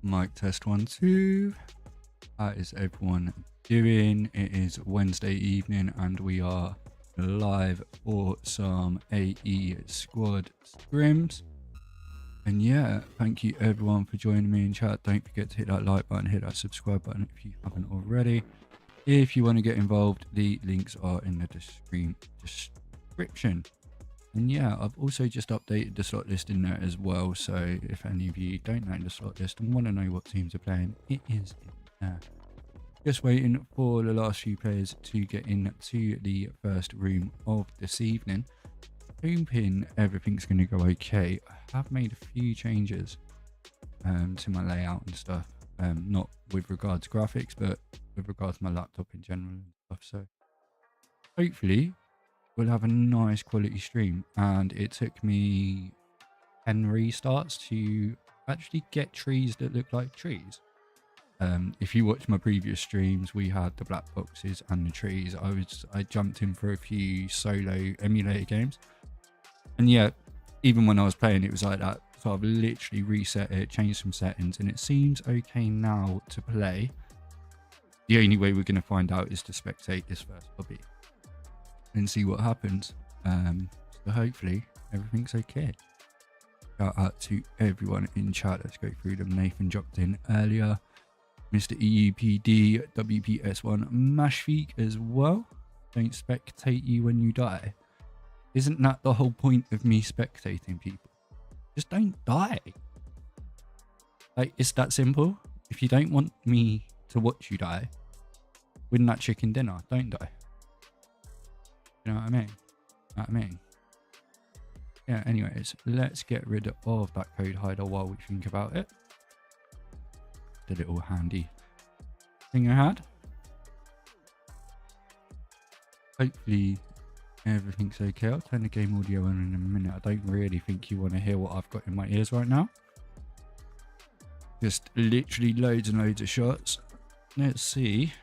Mic test 1 2. How is everyone doing? It is Wednesday evening and we are live for some AE squad scrims. And yeah, thank you everyone for joining me in chat. Don't forget to hit that like button, hit that subscribe button if you haven't already. If you want to get involved, the links are in the description. And yeah, I've also just updated the slot list in there as well. So if any of you don't know the slot list and want to know what teams are playing, it is in there. Just waiting for the last few players to get into the first room of this evening. Hoping everything's going to go okay. I have made a few changes to my layout and stuff. Not with regards to graphics, but with regards to my laptop in general and stuff. So hopefully we'll have a nice quality stream. And it took me 10 restarts to actually get trees that look like trees. If you watch my previous streams, we had the black boxes and the trees. I jumped in for a few solo emulator games, and yeah, even when I was playing it was like that. So I've literally reset it, changed some settings, and it seems okay now to play. The only way we're going to find out is to spectate this first lobby and see what happens. So hopefully everything's okay. Shout out to everyone in chat. Let's go through them. Nathan dropped in earlier. Mr. EUPD, WPS1, Mashfeek as well. Don't spectate you when you die. Isn't that the whole point of me spectating people? Just don't die. Like, it's that simple. If you don't want me to watch you die, win that chicken dinner. Don't die. You know what I mean? You know what I mean? Yeah, anyways, let's get rid of that code hider while we think about it. The little handy thing I had. Hopefully everything's okay. I'll turn the game audio on in a minute. I don't really think you want to hear what I've got in my ears right now. Just literally loads and loads of shots. Let's see.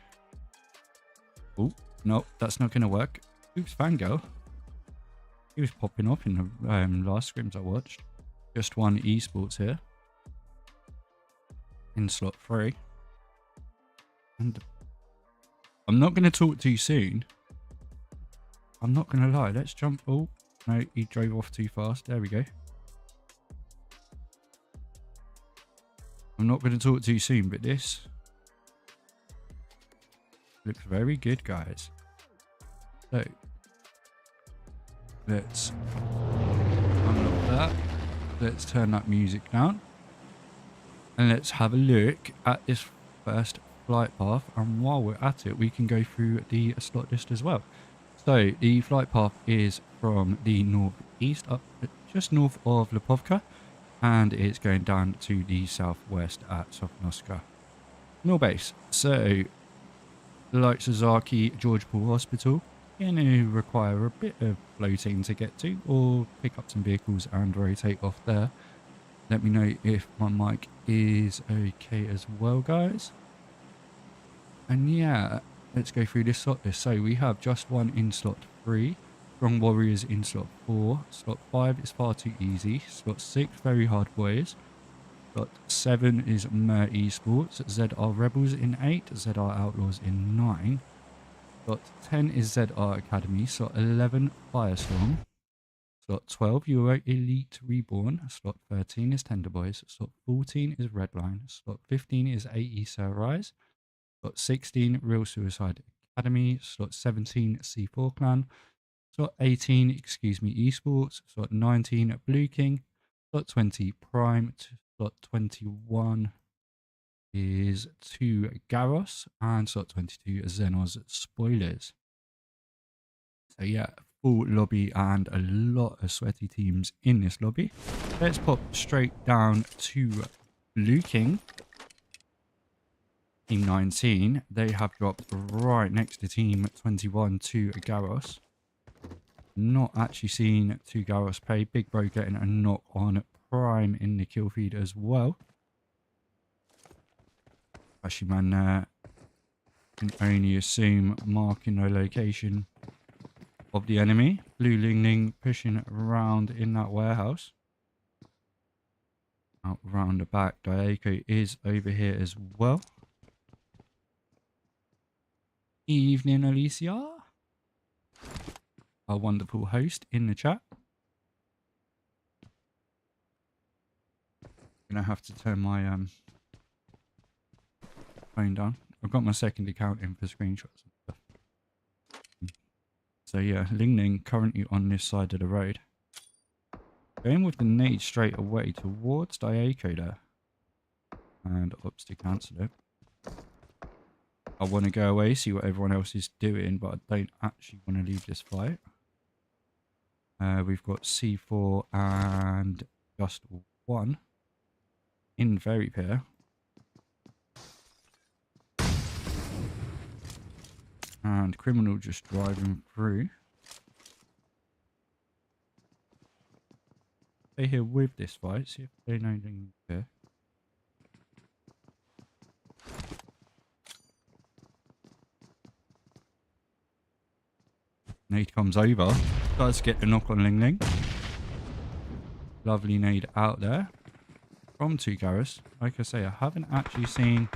Oh, no, that's not going to work. Oops, Fangirl. He was popping off in the last scrims I watched. Just one eSports here. In slot 3. And I'm not going to talk too soon. I'm not going to lie. Let's jump. Oh, no, he drove off too fast. There we go. I'm not going to talk too soon, but this looks very good, guys. So, let's unlock that. Let's turn that music down. And let's have a look at this first flight path. And while we're at it, we can go through the slot list as well. So the flight path is from the northeast up just north of Lipovka. And it's going down to the southwest at Sofnoska Base. So the likes of Zaki, George Paul Hospital, going to require a bit of floating to get to, or pick up some vehicles and rotate off there. Let me know if my mic is okay as well, guys. And yeah, let's go through this slot list. So we have just one in slot 3, Strong Warriors in slot 4, slot 5 is Far Too Easy, slot 6 VeryHardBoys, slot 7 is eSports, ZR Rebels in 8, ZR Outlawz in 9, slot 10 is ZR Academy, slot 11 FIRExSTORM, slot 12, EuroElite Reborn. Slot 13 is Tenderboys. Slot 14 is REDLINE. Slot 15 is Aesir Risae. Slot 16, RealSuicide Academy. Slot 17, C4 Clan. Slot 18, XQZME eSports. Slot 19, BLUEKING. Slot 20, Prime. Slot 21 is 2 Zagros. And slot 22 is XENOZ Spoilers. So yeah, full lobby and a lot of sweaty teams in this lobby. Let's pop straight down to BLUEKING. Team 19, they have dropped right next to Team 21 to Zagros. Not actually seen 2 Zagros play. Big Bro getting a knock on Prime in the kill feed as well. Actually, man, can only assume marking the location of the enemy. Blue Ling Ling pushing around in that warehouse. Out round the back. Diaco is over here as well. Evening, Alicia. Our wonderful host in the chat. Gonna have to turn my phone down. I've got my second account in for screenshots and stuff. So yeah, Ling Ling currently on this side of the road. Going with the nade straight away towards Diaco there. And opts to cancel it. I want to go away, see what everyone else is doing, but I don't actually want to leave this fight. We've got C4 and just one in very pair. And Criminal just driving through. Stay here with this fight, see if they know anything here. Nade comes over, does get the knock on Ling Ling. Lovely nade out there from 2Garros. Like I say, I haven't actually seen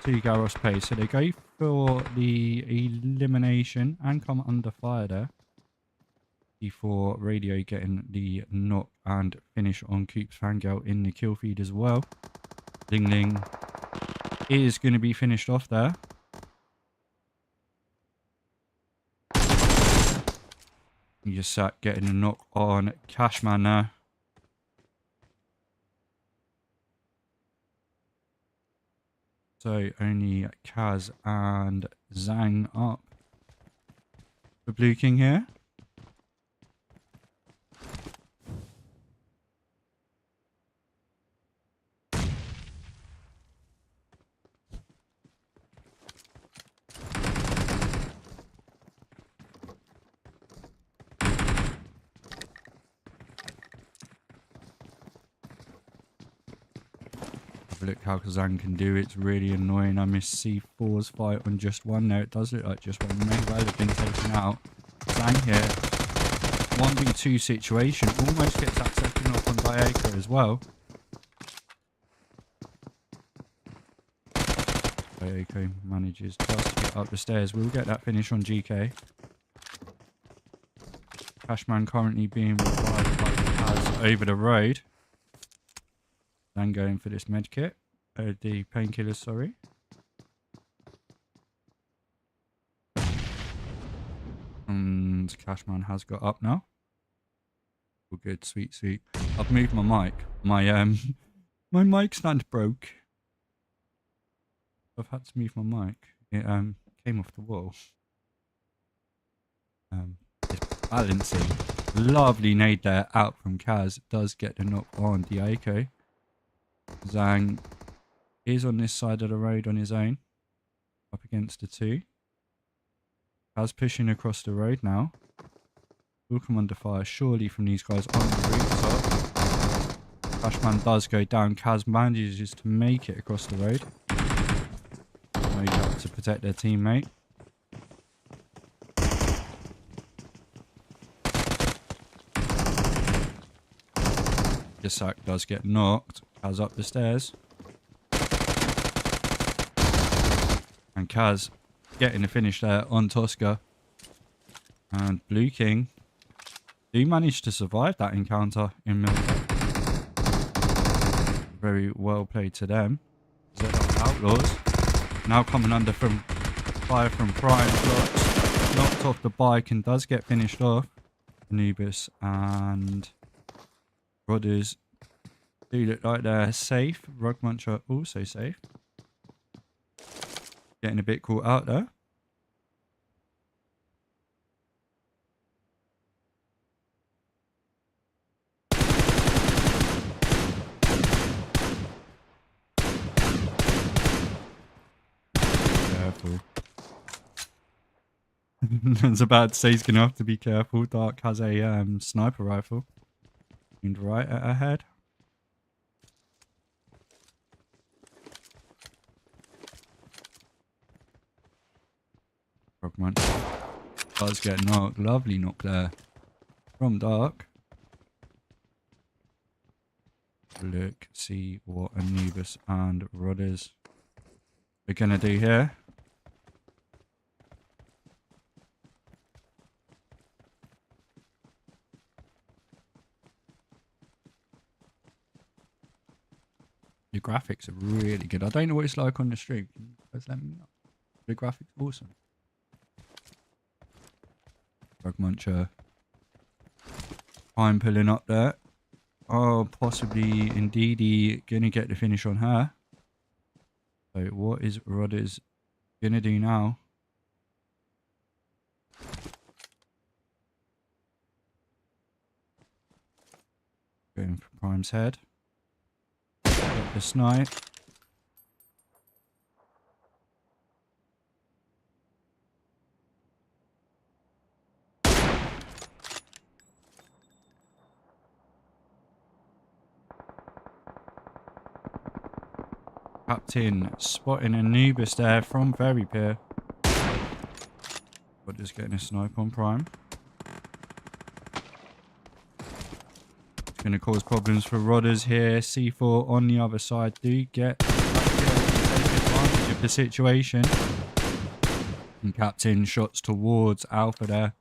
2Garros play, so they go for the elimination and come under fire there. Before Radio getting the knock and finish on Coop's Fangirl in the kill feed as well. Ling Ling is going to be finished off there. You just sat getting a knock on Cashman there. So only Kaz and Zhang up. The Blue King here. Look how Kazan can do. It's really annoying. I missed C4's fight on just one there. It does look like just one may well have been taken out. Zhang here. 1v2 situation. Almost gets that second off on Diaco as well. Diaco manages just to get up the stairs. We'll get that finish on GK. Cashman currently being revived by the Kaz over the road. Then going for this med kit. The painkillers, sorry. And Cashman has got up now. All good, sweet, sweet. I've moved my mic. My my mic stand broke. I've had to move my mic. It came off the wall. It's balancing. Lovely nade there out from Kaz. It does get the knock on Diaco. Zhang is on this side of the road on his own. Up against the two. Kaz pushing across the road now. Will come under fire surely from these guys on the rooftop. Cashman does go down. Kaz manages to make it across the road. Made up to protect their teammate. Yasak does get knocked. Kaz up the stairs. And Kaz getting the finish there on Tosca. And Blue King do manage to survive that encounter in Miramar. Very well played to them. Outlawz now coming under from fire from Prime. Knocked off the bike and does get finished off. Anubis and Rodders do look like they're safe. Rug Muncher also safe. Getting a bit caught out there. Careful. I was about to say he's going to have to be careful. Dark has a sniper rifle. And right at her head. Frogman does get knocked. Lovely knock there from Dark. look, see what Anubis and Rudders are going to do here. The graphics are really good. I don't know what it's like on the stream. Can you guys let me know? The graphics are awesome. Drug Muncher. I'm pulling up there. Oh, possibly Indeedy going to get the finish on her. So what is Rudders going to do now? Going for Prime's head. Got the snipe. Captain spotting Anubis there from Very Pier. But just getting a snipe on Prime. It's going to cause problems for Rudders here. C4 on the other side do get advantage of the situation. And Captain shots towards Alpha there.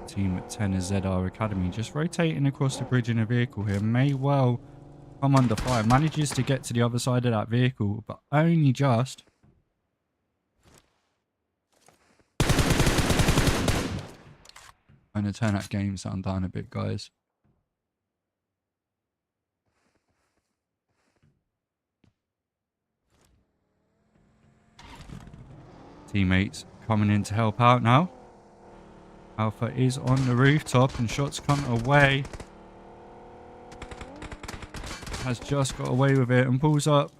Team at 10 is ZR Academy just rotating across the bridge in a vehicle here. May well come under fire. Manages to get to the other side of that vehicle, but only just. I'm going to turn that game sound down a bit, guys. Teammates coming in to help out now. Alpha is on the rooftop and shots come away. Has just got away with it and pulls up.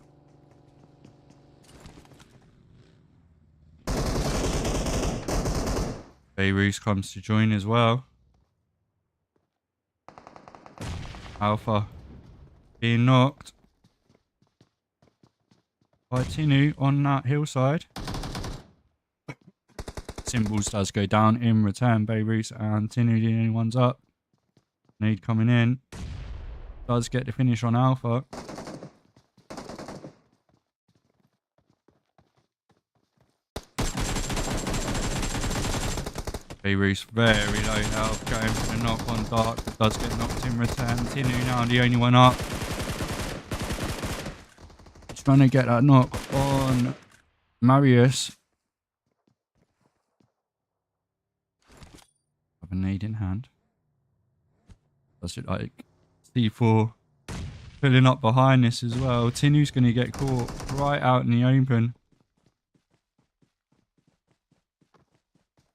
Beirut comes to join as well. Alpha being knocked by Tinu on that hillside. Symbols does go down in return. Beirut and Tinu the only ones up. Need coming in. Does get the finish on Alpha. Beirut's very low health. Going for the knock on Dark. But does get knocked in return. Tinu now the only one up. He's trying to get that knock on Marius. A nade in hand. Does it like C4 filling up behind this as well. Tinu's going to get caught right out in the open.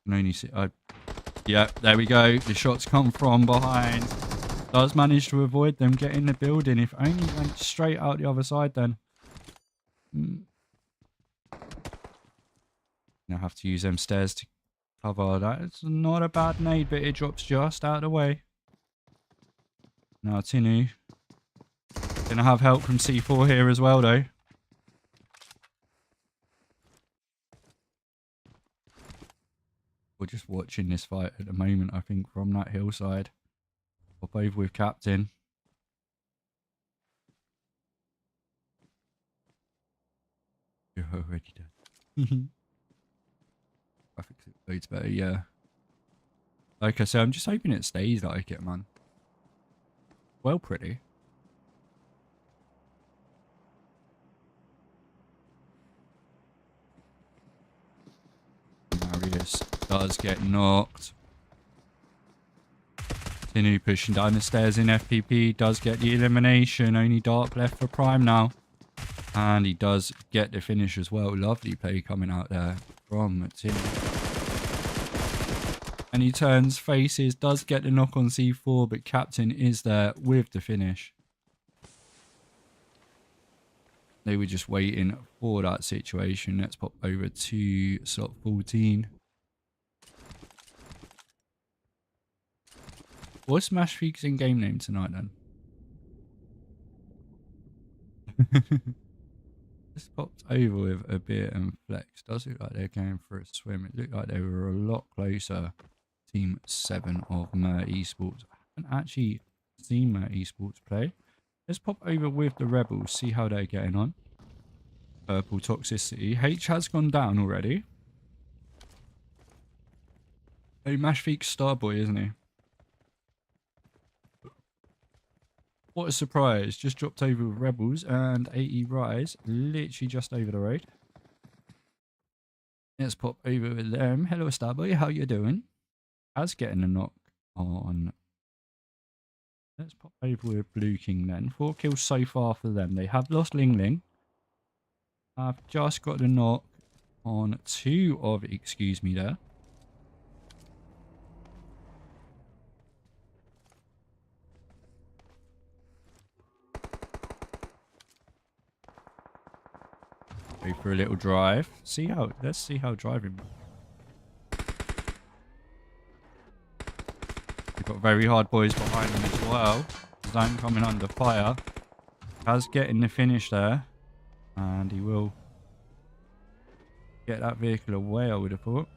Can only see. Yeah, there we go. The shots come from behind. Does manage to avoid them getting the building. If only went straight out the other side then. Now have to use them stairs to cover that. It's not a bad nade, but it drops just out of the way. Now Tinu gonna have help from C4 here as well though. We're just watching this fight at the moment, I think, from that hillside. Pop over with Captain. You're already dead. Graphics loads better, yeah. Like I said, I'm just hoping it stays like it, man. Well, pretty. Marius does get knocked. Tinu pushing down the stairs in FPP. Does get the elimination. Only Dark left for Prime now. And he does get the finish as well. Lovely play coming out there from Tinu. And he turns, faces, does get the knock on C4, but Captain is there with the finish. They were just waiting for that situation. Let's pop over to slot 14. What's Smash Freak's in-game name tonight then? Just popped over with a bit and flex. Does look like they're going for a swim. It looked like they were a lot closer. Team 7 of Mer Esports. I haven't actually seen Mer Esports play. Let's pop over with the Rebels, see how they're getting on. Purple toxicity. H has gone down already. A Mashfeek Starboy, isn't he? What a surprise. Just dropped over with Rebels and Aesir Risae. Literally just over the road. Let's pop over with them. Hello, Starboy. How you doing? As getting a knock on. Let's pop over with BLUEKING then. 4 kills so far for them. They have lost Ling Ling. I've just got a knock on 2 of XQZME there. Go for a little drive. Let's see how driving. We've got VeryHardBoys behind them as well. Zone coming under fire. Kaz getting the finish there. And he will get that vehicle away, I would have thought.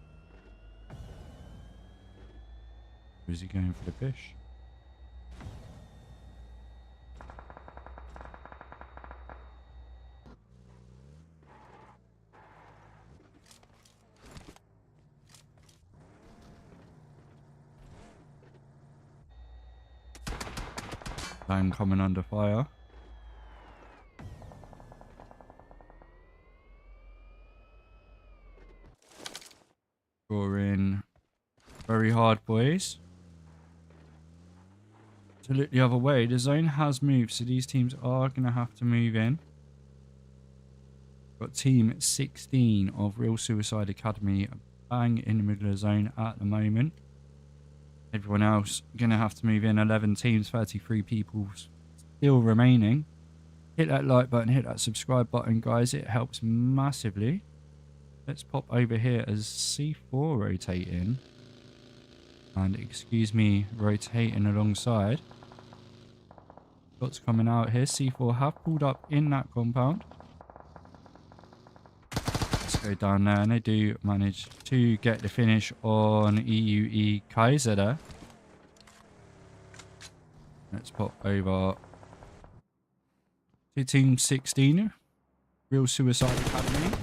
Or is he going for the fish? Zone coming under fire. Scoring VeryHardBoys. To look the other way, the zone has moved, so these teams are going to have to move in. Got team 16 of RealSuicide Academy bang in the middle of the zone at the moment. Everyone else going to have to move in. 11 teams, 33 people still remaining. Hit that like button, hit that subscribe button, guys. It helps massively. Let's pop over here as C4 rotating. And XQZME rotating alongside. Shots coming out here. C4 have pulled up in that compound. Let's go down there. And they do manage to get the finish on EuroElite there. Let's pop over to Team 16. RealSuicide Academy.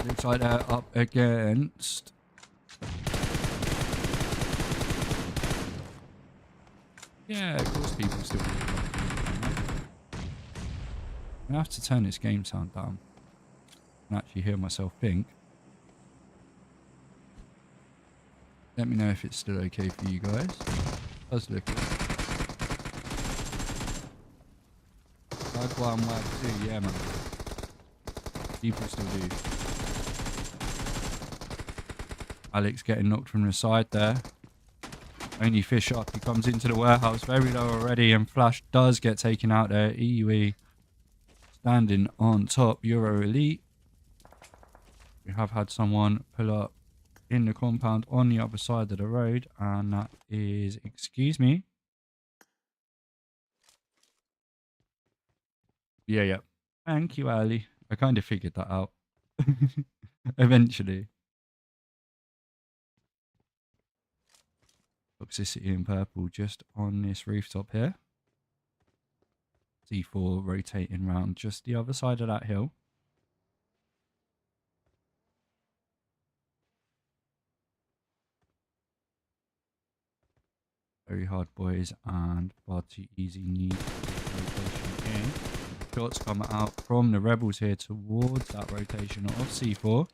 Looks like they're up against... Yeah, of course people still do it. I'm going to have to turn this game sound down and actually hear myself think. Let me know if it's still okay for you guys. It does look good. Wag 1, wag 2, yeah man. People still do. Alex getting knocked from the side there. Only fish up. He comes into the warehouse very low already, and Flash does get taken out there. EUE standing on top. EuroElite. We have had someone pull up in the compound on the other side of the road, and that is XQZME. Yeah. Thank you, Ali. I kind of figured that out. Eventually. Toxicity in purple just on this rooftop here. C4 rotating round just the other side of that hill. VeryHardBoys and Far Too Easy need rotation in. Shots come out from the Rebels here towards that rotation of C4.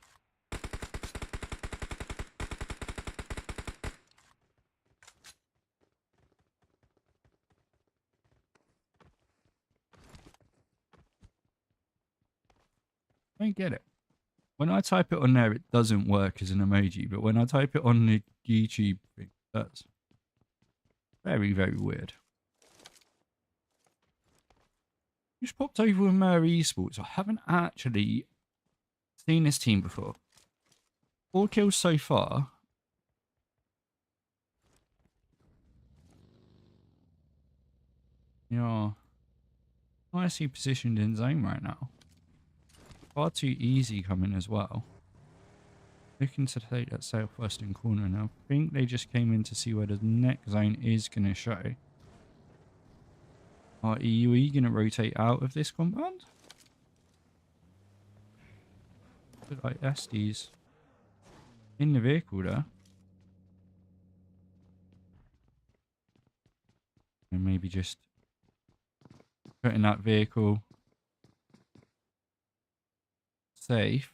I don't get it. When I type it on there, it doesn't work as an emoji, but when I type it on the YouTube thing, that's very, very weird. Just popped over with Mer Esports. I haven't actually seen this team before. 4 kills so far. Yeah. nicely positioned in zone right now. Far too easy coming as well. Looking to take that southwestern corner, and I think they just came in to see where the next zone is going to show. Are EUE going to rotate out of this compound? Look like Estes in the vehicle there. And maybe just putting that vehicle safe.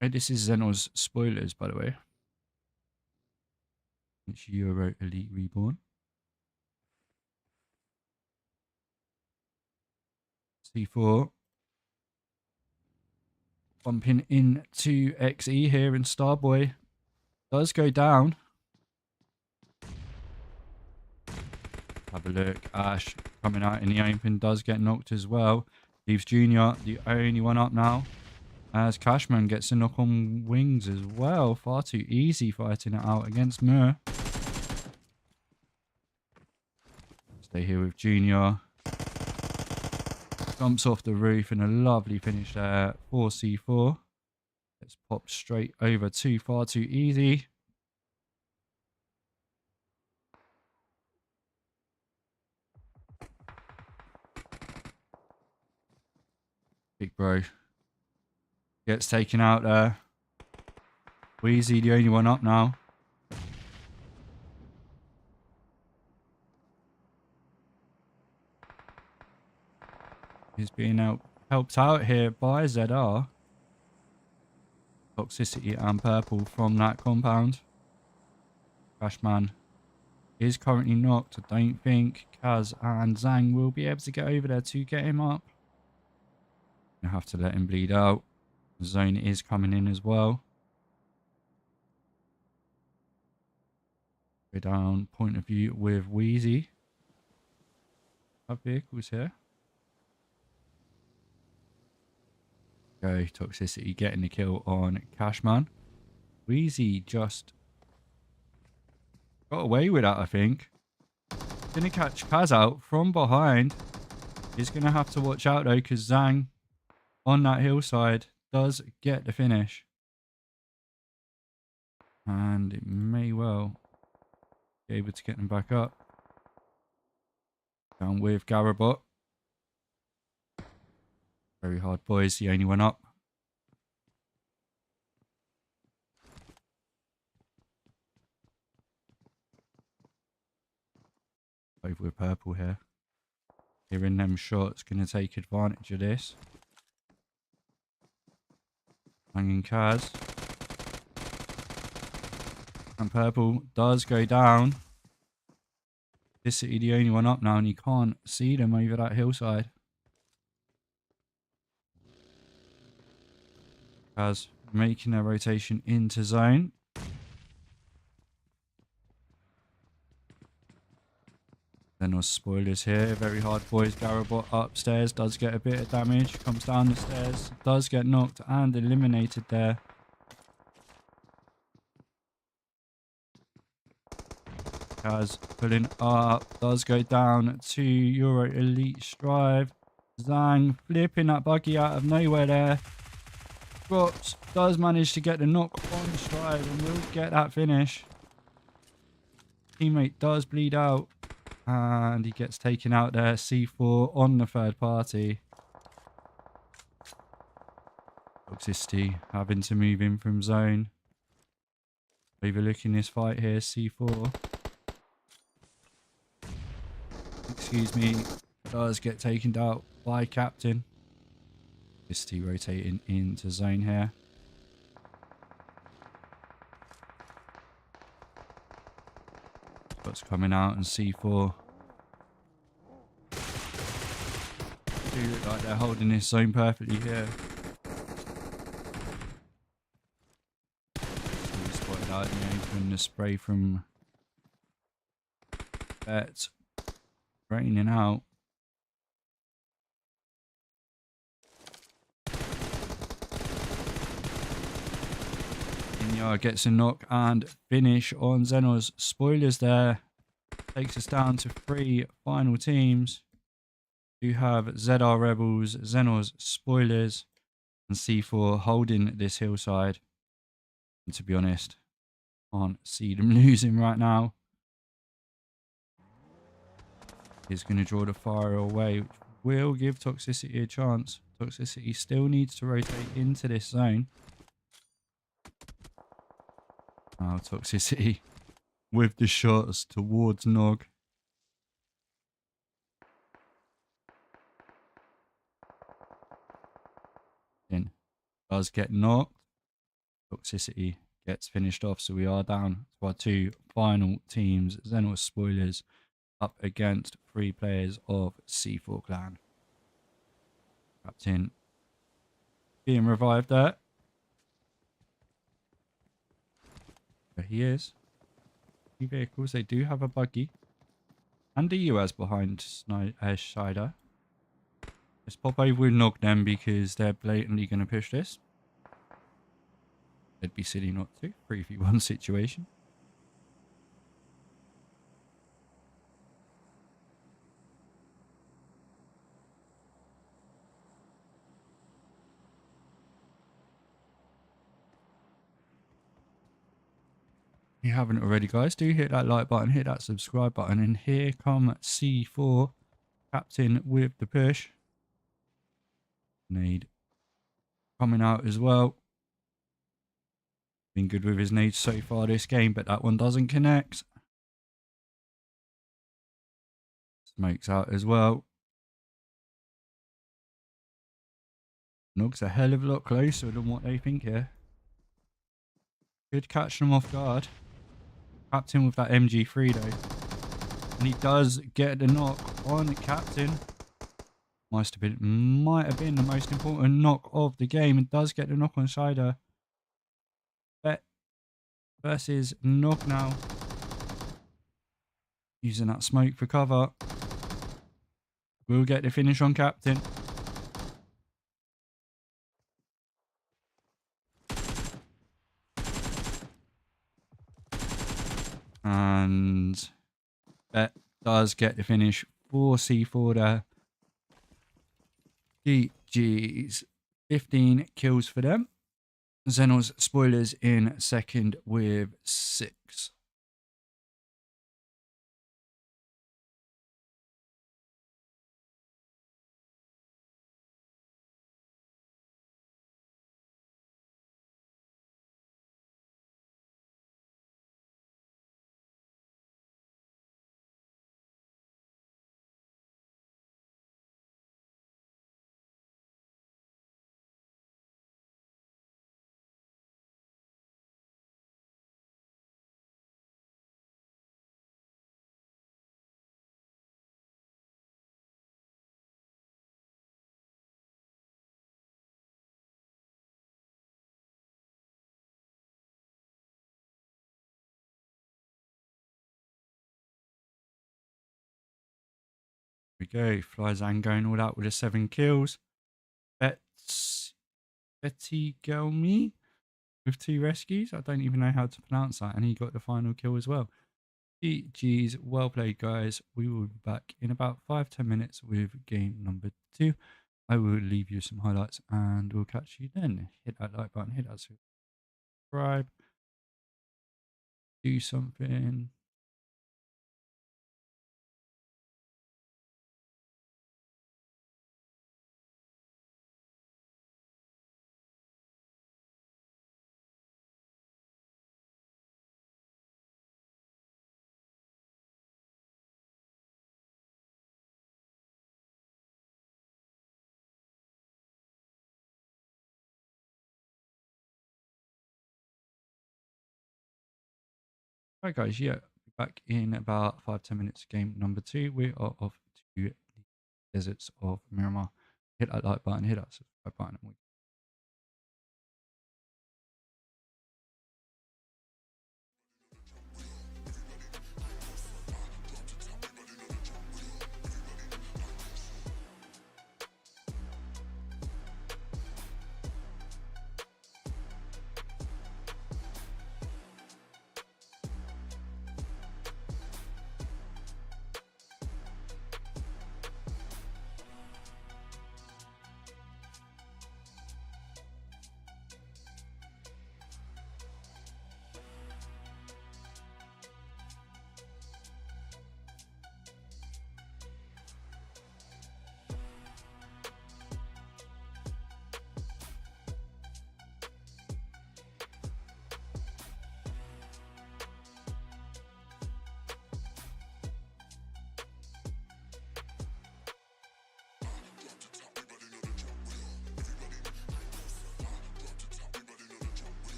Hey, this is XENOZ spoilers, by the way. It's EuroElite Reborn. C4. Bumping into XE here, and Starboy does go down. Have a look. Ash coming out in the open does get knocked as well. Leaves Junior the only one up now, as Cashman gets a knock on wings as well. Far too easy fighting it out against Mur. Stay here with Junior. Jumps off the roof, and a lovely finish there for C4. Let's pop straight over to Far Too Easy. Big bro gets taken out there. Wheezy the only one up now. He's being helped out here by ZR. Toxicity and Purple from that compound. Cashman is currently knocked. I don't think Kaz and Zhang will be able to get over there to get him up. You have to let him bleed out. The zone is coming in as well. Go down point of view with Wheezy. Have vehicles here. Go Toxicity getting the kill on Cashman. Wheezy just got away with that, I think. Gonna catch Kaz out from behind. He's gonna have to watch out though, because Zhang on that hillside does get the finish. And it may well be able to get them back up. Down with Garabot. VeryHardBoys, the only one up. Over with Purple here. Hearing them shots, going to take advantage of this. Hanging Kaz. And Purple does go down. This City the only one up now, and you can't see them over that hillside. Kaz making a rotation into zone. Then there's spoilers here. VeryHardBoys. Garabot upstairs does get a bit of damage. Comes down the stairs. Does get knocked and eliminated there. Kaz pulling up. Does go down to EuroElite Strive. Zhang flipping that buggy out of nowhere there. Drops. Does manage to get the knock on Strive and will get that finish. Teammate does bleed out. And he gets taken out there. C4 on the third party. Toxicity having to move in from zone. Overlooking this fight here. C4. Excuse me. Does get taken out by Captain. Toxicity rotating into zone here. What's coming out, and C4 do look like they're holding this zone perfectly here. We spotted out in the open, the spray from Bet raining out. Yeah, gets a knock and finish on XENOZ. Spoilers there. Takes us down to 3 final teams. We have ZR Rebels, XENOZ, Spoilers, and C4 holding this hillside. And to be honest, can't see them losing right now. He's going to draw the fire away, which will give Toxicity a chance. Toxicity still needs to rotate into this zone. Now Toxicity with the shots towards Nog. In does get knocked. Toxicity gets finished off, so we are down to our 2 final teams. XENOZ Spoilers up against 3 players of C4 Clan. Captain being revived there. There he is. 2 vehicles. They do have a buggy. And the US behind Schneider. Let's pop over and knock them because they're blatantly going to push this. They'd be silly not to. 3v1 situation. If you haven't already, guys, do hit that like button, hit that subscribe button, and here come C4 Captain with the push. Nade coming out as well. Been good with his nades so far this game, but that one doesn't connect. Smokes out as well. Nog's a hell of a lot closer than what they think here. Could catch them off guard. Captain with that MG3 though. And he does get the knock on Captain. Might have been the most important knock of the game, and does get the knock on Schneider. Bet versus Nog now. Using that smoke for cover. We'll get the finish on Captain. And Bet does get the finish for C4 there. GG's. 15 kills for them. XENOZ Spoilers in second with 6. We go. Flyzan going all out with the 7 kills. Betty Gelme with 2 rescues. I don't even know how to pronounce that. And he got the final kill as well. GG's. Well played, guys. We will be back in about 5-10 minutes with game number 2. I will leave you some highlights and we'll catch you then. Hit that like button. Hit that subscribe. Do something. Right, guys, yeah, back in about 5-10 minutes. Game number 2. We are off to the deserts of Miramar. Hit that like button, hit that subscribe button. And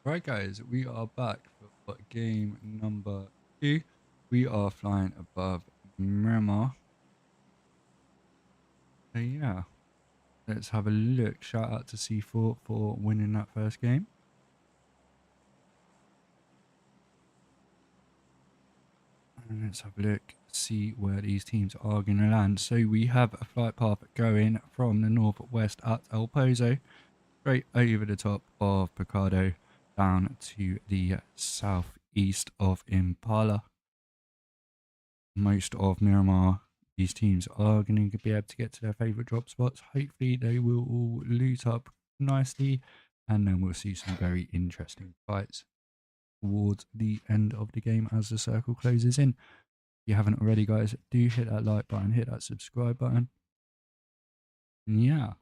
Right guys, we are back for game number 2. We are flying above Miramar. So yeah, let's have a look. Shout out to C4 for winning that first game. And let's have a look, see where these teams are going to land. So we have a flight path going from the northwest at El Pozo, straight over the top of Picado, down to the southeast of Impala. Most of Miramar, these teams are going to be able to get to their favourite drop spots. Hopefully they will all loot up nicely, and then we'll see some very interesting fights towards the end of the game as the circle closes in. If you haven't already, guys, do hit that like button, hit that subscribe button. And yeah,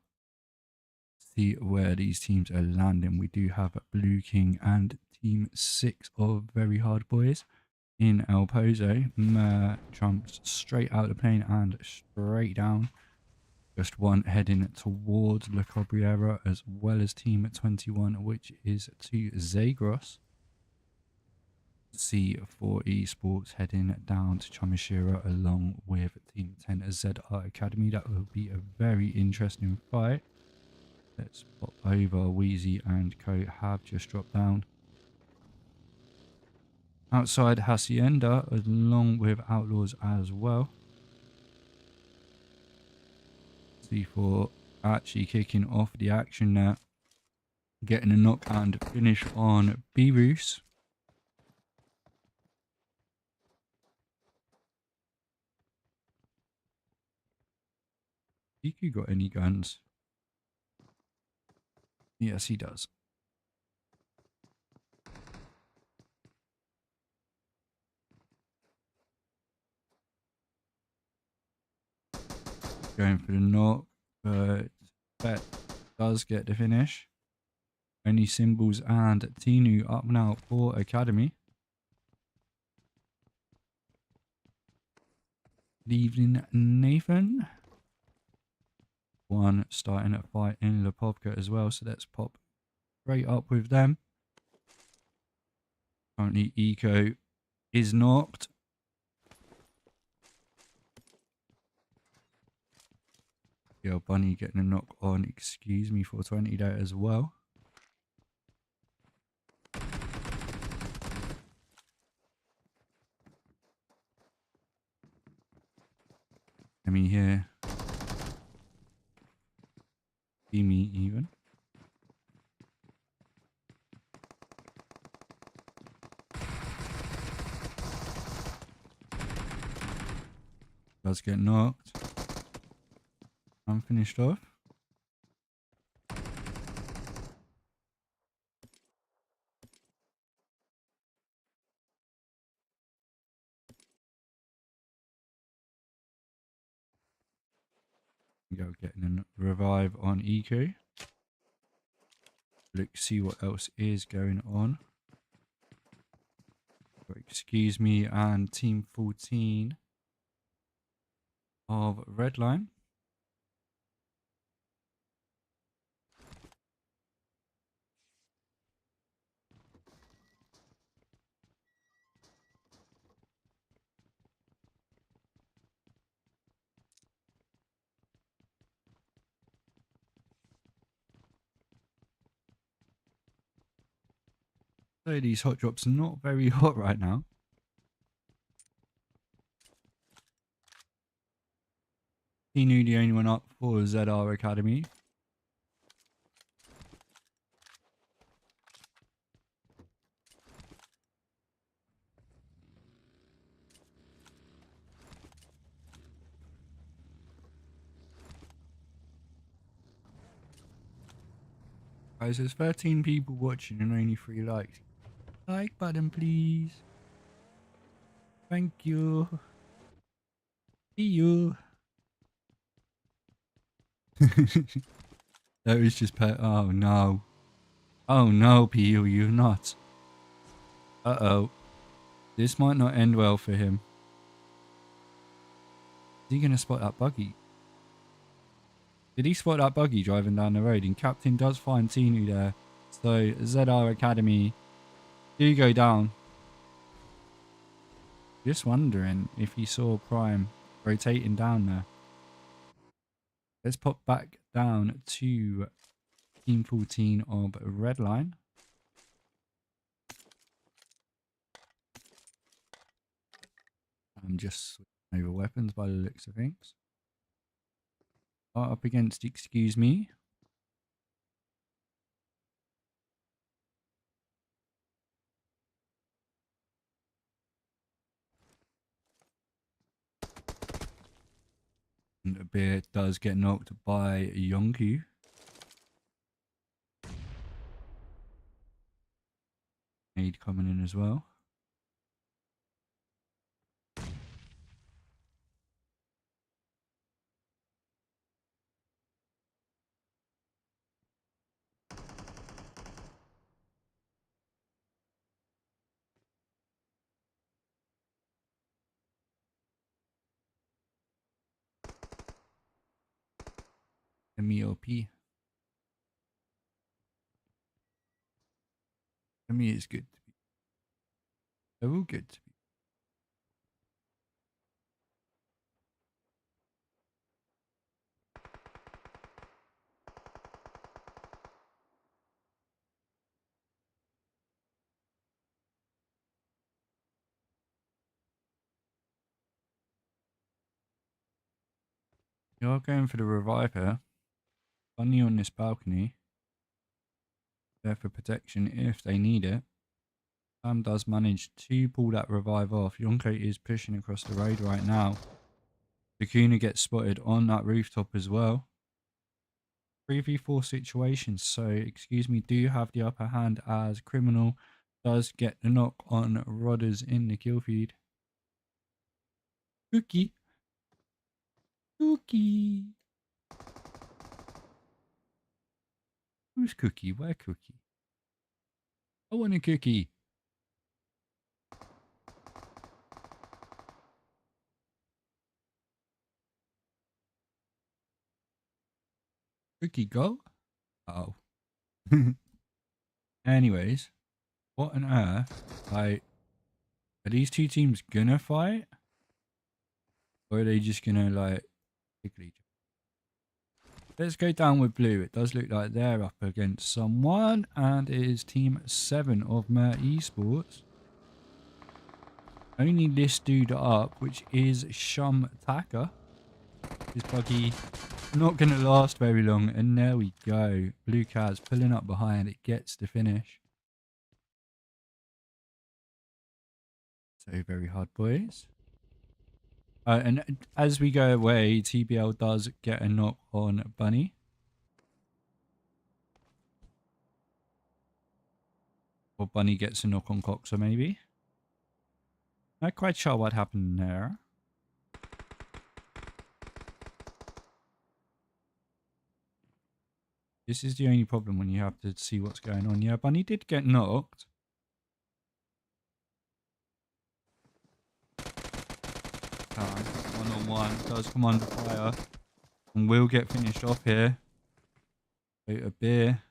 see where these teams are landing. We do have BLUEKING and Team 6 of VeryHardBoys in El Pozo. Jumps straight out of the plane and straight down. Just one heading towards La Cabriera, as well as Team 21, which is to Zagros. C4 eSports heading down to Chamishira along with Team 10 ZR Academy. That will be a very interesting fight. Let's pop over. Wheezy and Co have just dropped down. Outside Hacienda along with Outlawz as well. C4 actually kicking off the action there. Getting a knock and finish on Beerus. Iku got any guns? Yes, he does. Going for the knock, but Bet does get the finish. Only Symbols and Tinu up now for Academy. Good evening, Nathan. One starting a fight in Lipovka as well, so let's pop straight up with them. Currently, Eco is knocked. Yo, Bunny getting a knock on XQZME 420 there as well. Emmy here. Me even. Does get knocked. I'm finished off. Go getting a revive on EQ. Let's see what else is going on. XQZME and Team 14 of REDLINE. So these hot drops are not very hot right now. He knew the only one up for ZR Academy. Guys, there's 13 people watching and only 3 likes. Like button, please. Thank you. See you. That was just oh no. Oh no, PU, you're not. Uh-oh. This might not end well for him. Is he going to spot that buggy? Did he spot that buggy driving down the road? And Captain does find Tinu there. So ZR Academy do go down. Just wondering if he saw Prime rotating down there. Let's pop back down to Team 14 of REDLINE. I'm just switching over weapons by the looks of things. Up against XQZME. And a bit does get knocked by Yonku. Aid coming in as well. MEOP. Me is good to be. They're all good to be. You're going for the revive here. Bunny on this balcony. There for protection if they need it. Sam does manage to pull that revive off. Yonko is pushing across the road right now. Sakuna gets spotted on that rooftop as well. 3v4 situation, so XQZME do have the upper hand as Criminal does get the knock on Rodders in the kill feed. Cookie. Cookie. Who's Cookie? Where Cookie? I want a cookie. Cookie go? Oh. Anyways, what on earth? Like, are these two teams gonna fight? Or are they just gonna, like, tickle each other? Let's go down with blue. It does look like they're up against someone. And it is Team 7 of Mer eSports. Only this dude up, which is Shum Taka. This buggy not going to last very long. And there we go. Blue Kaz pulling up behind. It gets the finish. So VeryHardBoys. And as we go away, TBL does get a knock on Bunny. Or Bunny gets a knock on Coxer, maybe. Not quite sure what happened there. This is the only problem when you have to see what's going on. Yeah, Bunny did get knocked. One-on-one does come under fire. And will get finished off here. A beer.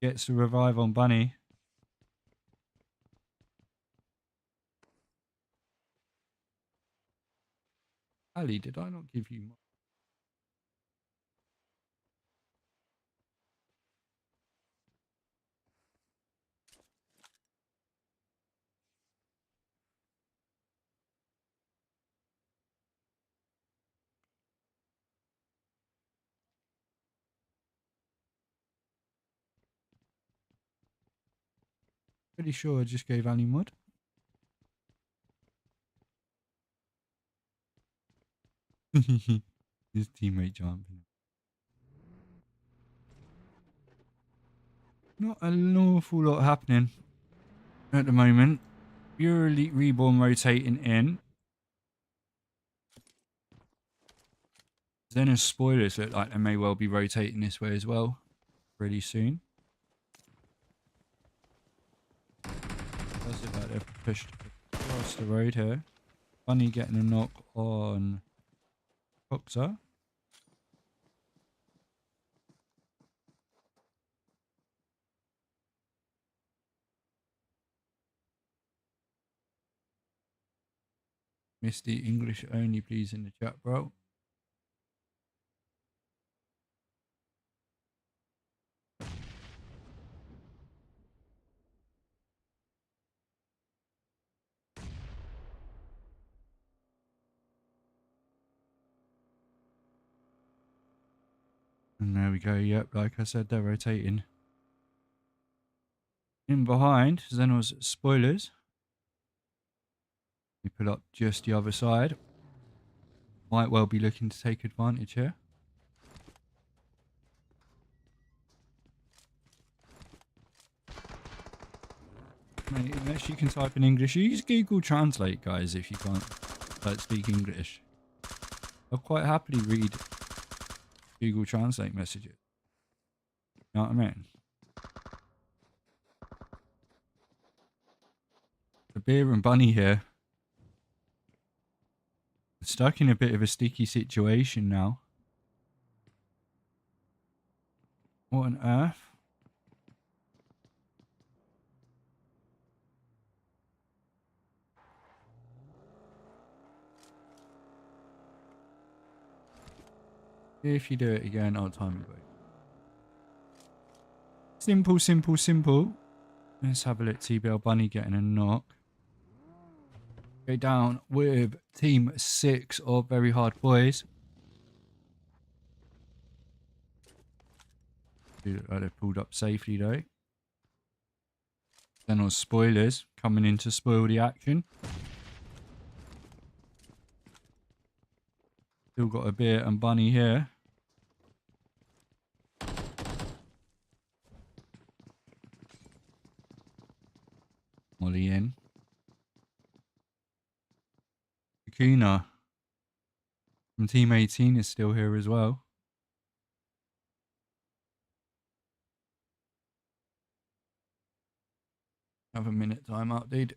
Gets the revive on Bunny. Ali, did I not give you... Pretty sure I just gave Ali mud. His teammate jumping. Not an awful lot happening at the moment. EuroElite Reborn rotating in. Then as spoilers look like they may well be rotating this way as well really soon. Does look like they've pushed across the road here. Bunny getting a knock on Coxer. Misty, English only please in the chat, bro. And there we go. Yep, like I said, they're rotating. In behind, XENOZ spoilers. We pull up just the other side. Might well be looking to take advantage here. Mate, unless you can type in English, use Google Translate, guys, if you can't speak English. I'll quite happily read Google Translate messages. You know what I mean? The beer and Bunny here. Stuck in a bit of a sticky situation now. What on earth? If you do it again, I'll time you. Simple, simple, simple. Let's have a look. TBL Bunny getting a knock. Go down with team 6 of VeryHardBoys. They've pulled up safely though. Then on spoilers coming in to spoil the action. Still got a beer and Bunny here. Molly in. Akuna from Team 18 is still here as well. Have a minute timeout, dude.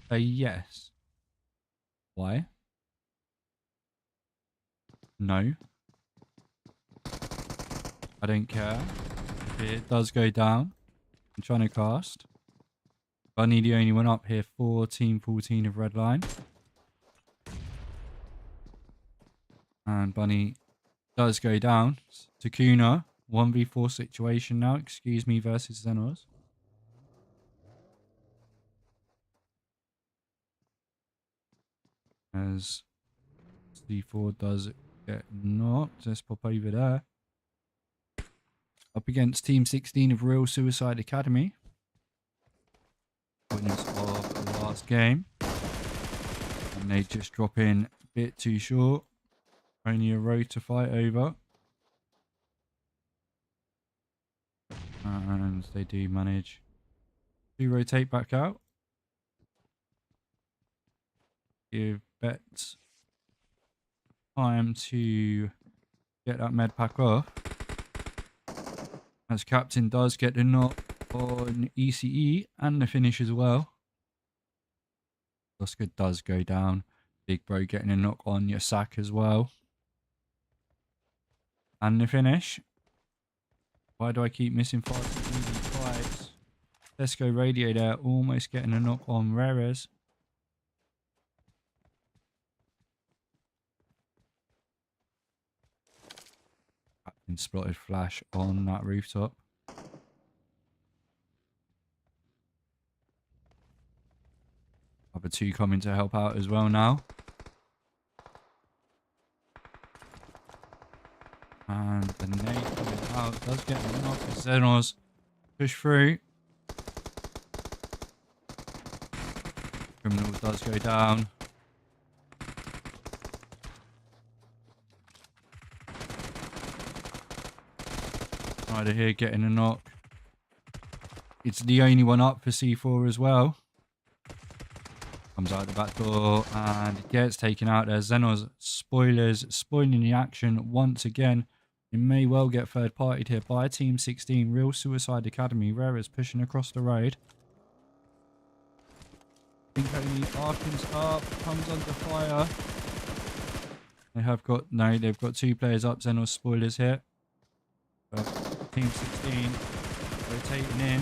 Say yes. Why? No. I don't care. It does go down. I'm trying to cast. Bunny the only one up here for Team 14 of REDLINE. And Bunny does go down. Takuna, 1v4 situation now. XQZME versus XENOZ. As C4 does get knocked. Let's pop over there. Up against Team 16 of RealSuicide Academy. disappointments of the last game. And they just drop in a bit too short. Only a row to fight over. And they do manage to rotate back out. Give Bets time to get that med pack off. As Captain does get the knock on ECE and the finish as well. Oscar does go down. Big Bro getting a knock on your sack as well. And the finish. Why do I keep missing 5 easy fights? Tesco Radio there, almost getting a knock on Rares. Captain spotted flash on that rooftop. Other two coming to help out as well now. And the nade coming out does get a knock as XENOZ push through. Criminal does go down. Ryder here getting a knock. It's the only one up for C4 as well. Comes out the back door and gets taken out there. XENOZ spoilers, spoiling the action once again. It may well get third partied here by Team 16. RealSuicide Academy. Rares pushing across the road. Only Arkins up, comes under fire. They have got, no, they've got 2 players up. XENOZ spoilers here. But Team 16 rotating in.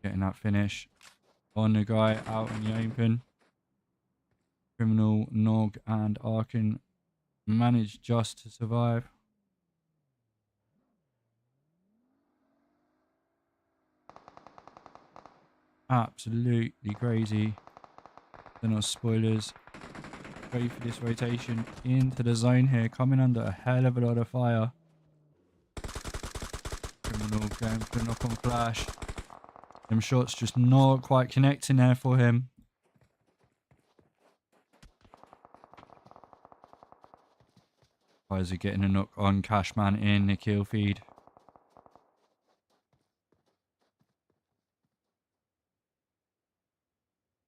Getting that finish on the guy out in the open. Criminal, Nog and Arkin managed just to survive. Absolutely crazy. They're not spoilers. Go for this rotation into the zone here. Coming under a hell of a lot of fire. Criminal going for a knock on flash. Them shots just not quite connecting there for him. Guys are getting a knock on Cashman in the kill feed.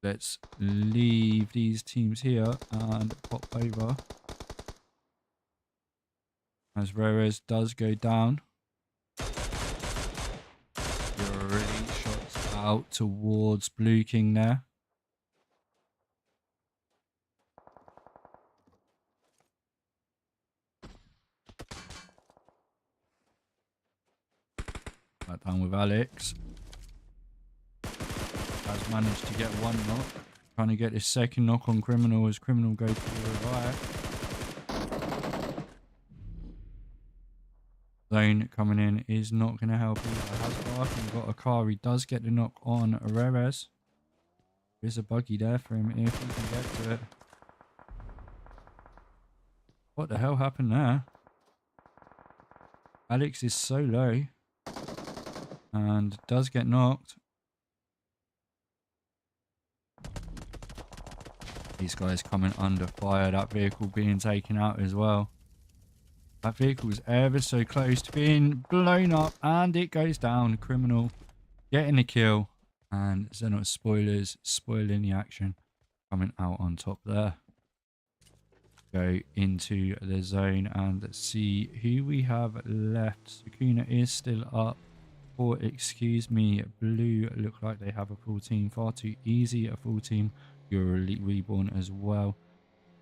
Let's leave these teams here and pop over. As Rares does go down. Already shots out towards BLUEKING there. Back down with Alex. Has managed to get one knock. Trying to get his second knock on Criminal as Criminal goes for the revive. Zone coming in is not going to help either. Has Barton got a car? He does get the knock on Rares. There's a buggy there for him if he can get to it. What the hell happened there? Alex is so low. And does get knocked. These guys coming under fire. That vehicle being taken out as well. That vehicle is ever so close to being blown up. And it goes down. Criminal getting a kill. And XENOZ spoilers spoiling the action. Coming out on top there. Go into the zone and see who we have left. Sakuna is still up. For XQZME, Blue look like they have a full team. Far too easy a full team. EuroElite Reborn as well.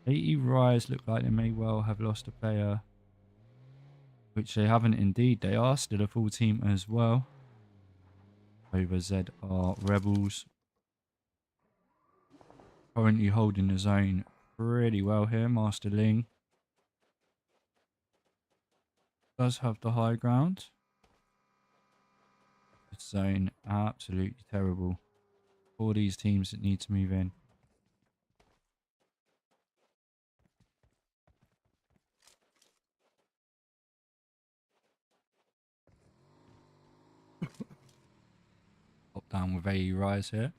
80 Rise look like they may well have lost a player. Which they haven't indeed. They are still a full team as well. Over ZR Rebels. Currently holding the zone pretty well here. Master Ling does have the high ground. This zone absolutely terrible for these teams that need to move in. Pop down with 80 Rise here.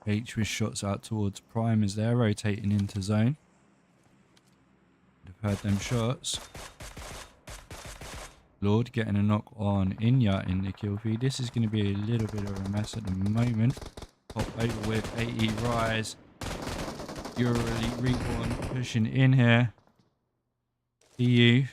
H with shots out towards Prime as they're rotating into zone. I've heard them shots. Lord getting a knock on Inya in the kill feed. This is going to be a little bit of a mess at the moment. Pop over with Aesir Risae. EuroElite Reborn pushing in here. EU.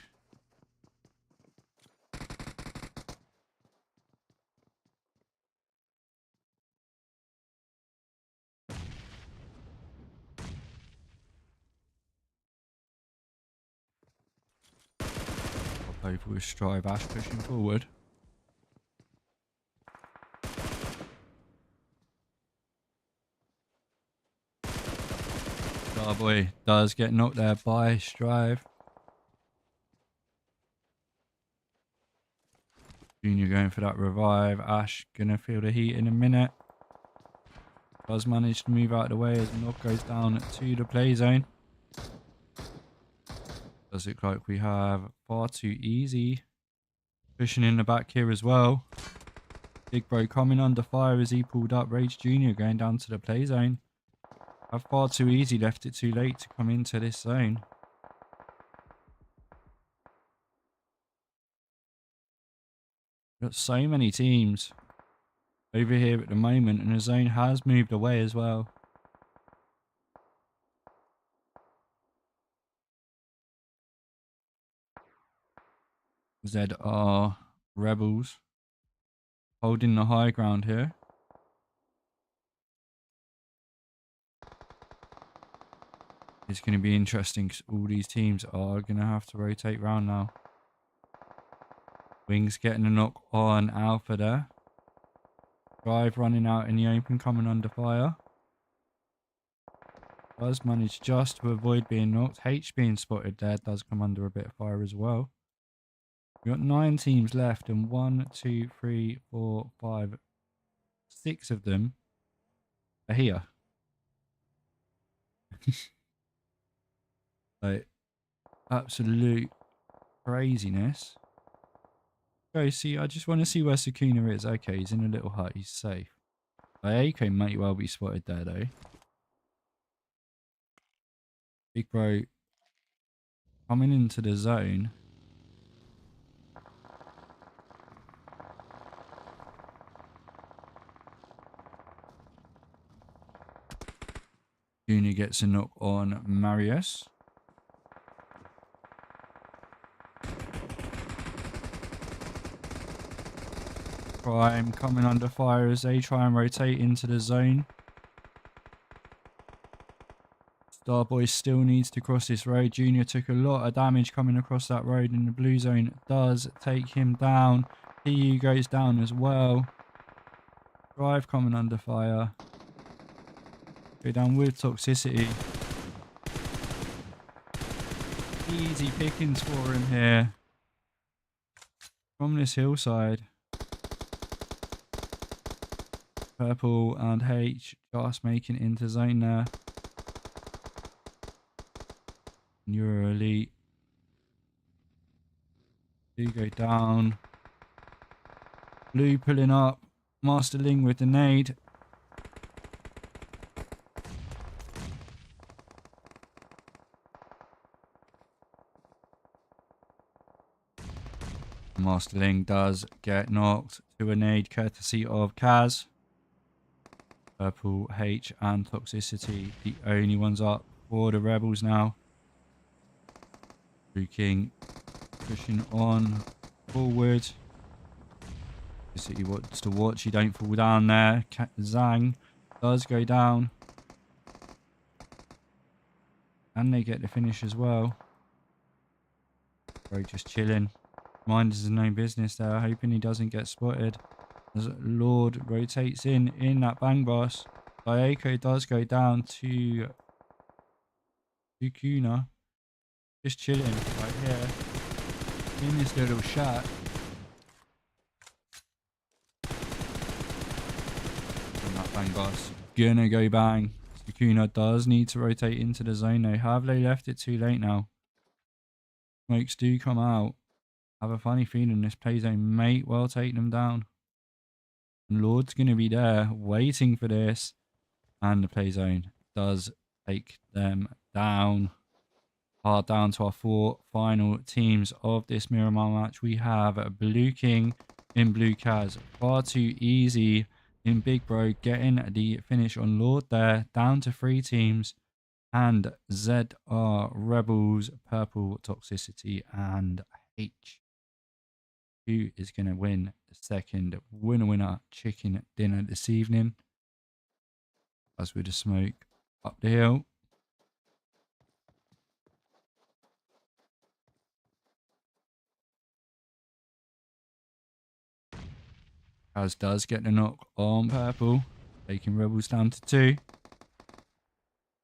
Pop over with Strive Ash pushing forward. Starboy does get knocked there by Strive. Junior going for that revive. Ash gonna feel the heat in a minute. Does manage to move out of the way as knock goes down to the play zone. Does look like we have far too easy pushing in the back here as well. Big Bro coming under fire as he pulled up. Rage Junior going down to the play zone. Have far too easy left it too late to come into this zone. Got so many teams over here at the moment, and the zone has moved away as well. ZR Rebels holding the high ground here. It's going to be interesting because all these teams are going to have to rotate round now. Wings getting a knock on Alpha there. Drive running out in the open, coming under fire. Does manage just to avoid being knocked. H being spotted there, does come under a bit of fire as well. We've got 9 teams left, and 1, 2, 3, 4, 5, 6 of them are here. Like, absolute craziness. Go see, I just want to see where Sukuna is. Okay, he's in a little hut, he's safe. Ayako might well be spotted there though. Big Bro coming into the zone. Junior gets a knock on Marius. Prime coming under fire as they try and rotate into the zone. Starboy still needs to cross this road. Junior took a lot of damage coming across that road, and the blue zone does take him down. PU goes down as well. Drive coming under fire. Go down with toxicity. Easy pickings for him here. From this hillside. Purple and H just making it into zone there. EuroElite do go down. Blue pulling up. Master Ling with the nade. Master Ling does get knocked to a nade courtesy of Kaz. Purple, H and Toxicity, the only ones up for the Rebels now. BLUEKING pushing on forward. Toxicity wants to watch, you don't fall down there. Zhang does go down. And they get the finish as well. Bro just chilling. Mind his no business there, hoping he doesn't get spotted. As Lord rotates in that bang boss. Ayako does go down to Sukuna. Just chilling right here in this little shack. And that bang boss gonna go bang. Sukuna does need to rotate into the zone though. Have they left it too late now? Smokes do come out. I have a funny feeling this play zone may well take them down. Lord's going to be there waiting for this. And the play zone does take them down. Down to our 4 final teams of this Miramar match. We have BLUEKING in Blue Kaz. Far too easy in Big Bro, getting the finish on Lord there. Down to 3 teams. And ZR Rebels, Purple Toxicity, and H. Who is going to win the second winner chicken dinner this evening? As with the smoke up the hill. As does get the knock on Purple, taking Rebels down to 2.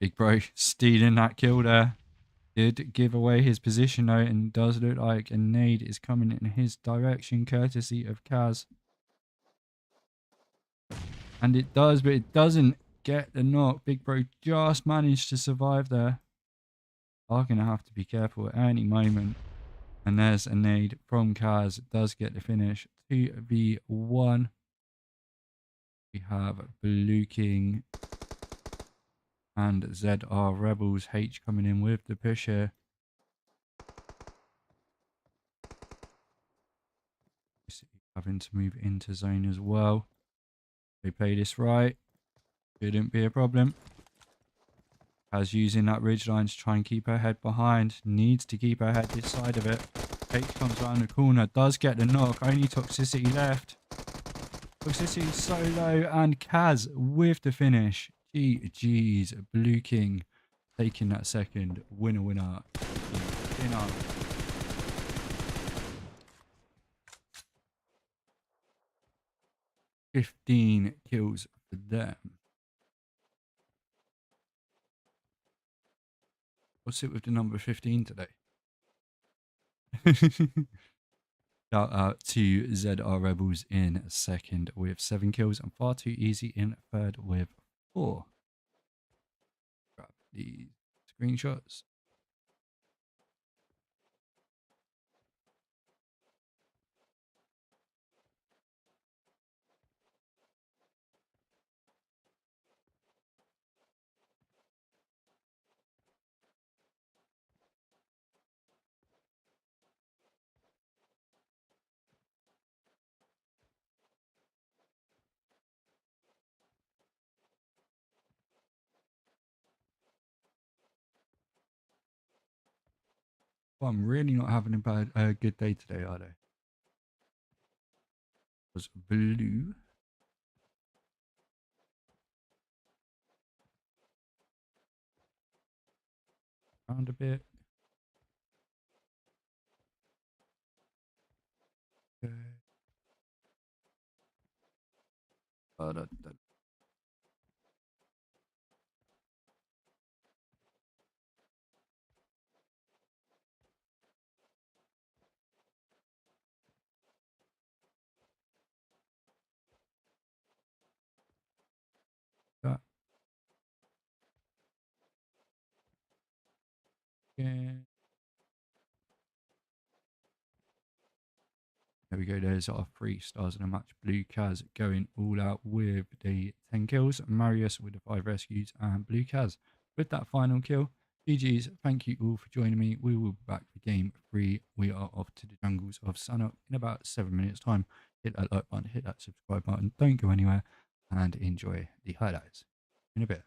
Big Bro stealing that kill there. Did give away his position though, and does look like a nade is coming in his direction, courtesy of Kaz. And it does, but it doesn't get the knock. Big Bro just managed to survive there. Are going to have to be careful at any moment. And there's a nade from Kaz. It does get the finish. 2v1. We have BLUEKING and ZR Rebels. H coming in with the push here. Having to move into zone as well. They play this right. Shouldn't be a problem. As using that ridge line to try and keep her head behind. Needs to keep her head this side of it. H comes around the corner. Does get the knock. Only Toxicity left. Toxicity is so low. And Kaz with the finish. GG's. BLUEKING taking that second. Winner. Winner. 15 kills for them. What's it with the number 15 today? Shout out to ZR Rebels in second with 7 kills and Far Too Easy in third with 4. Grab these screenshots. Well, I'm really not having a good day today, are they? Was blue. Around a bit. Okay. That. Okay. There we go. There's our 3 stars in a match. Blue Kaz going all out with the 10 kills. Marius with the 5 rescues. And Blue Kaz with that final kill. GG's. Thank you all for joining me. We will be back for game 3. We are off to the jungles of Sanhok in about 7 minutes time. Hit that like button. Hit that subscribe button. Don't go anywhere. And enjoy the highlights in a bit.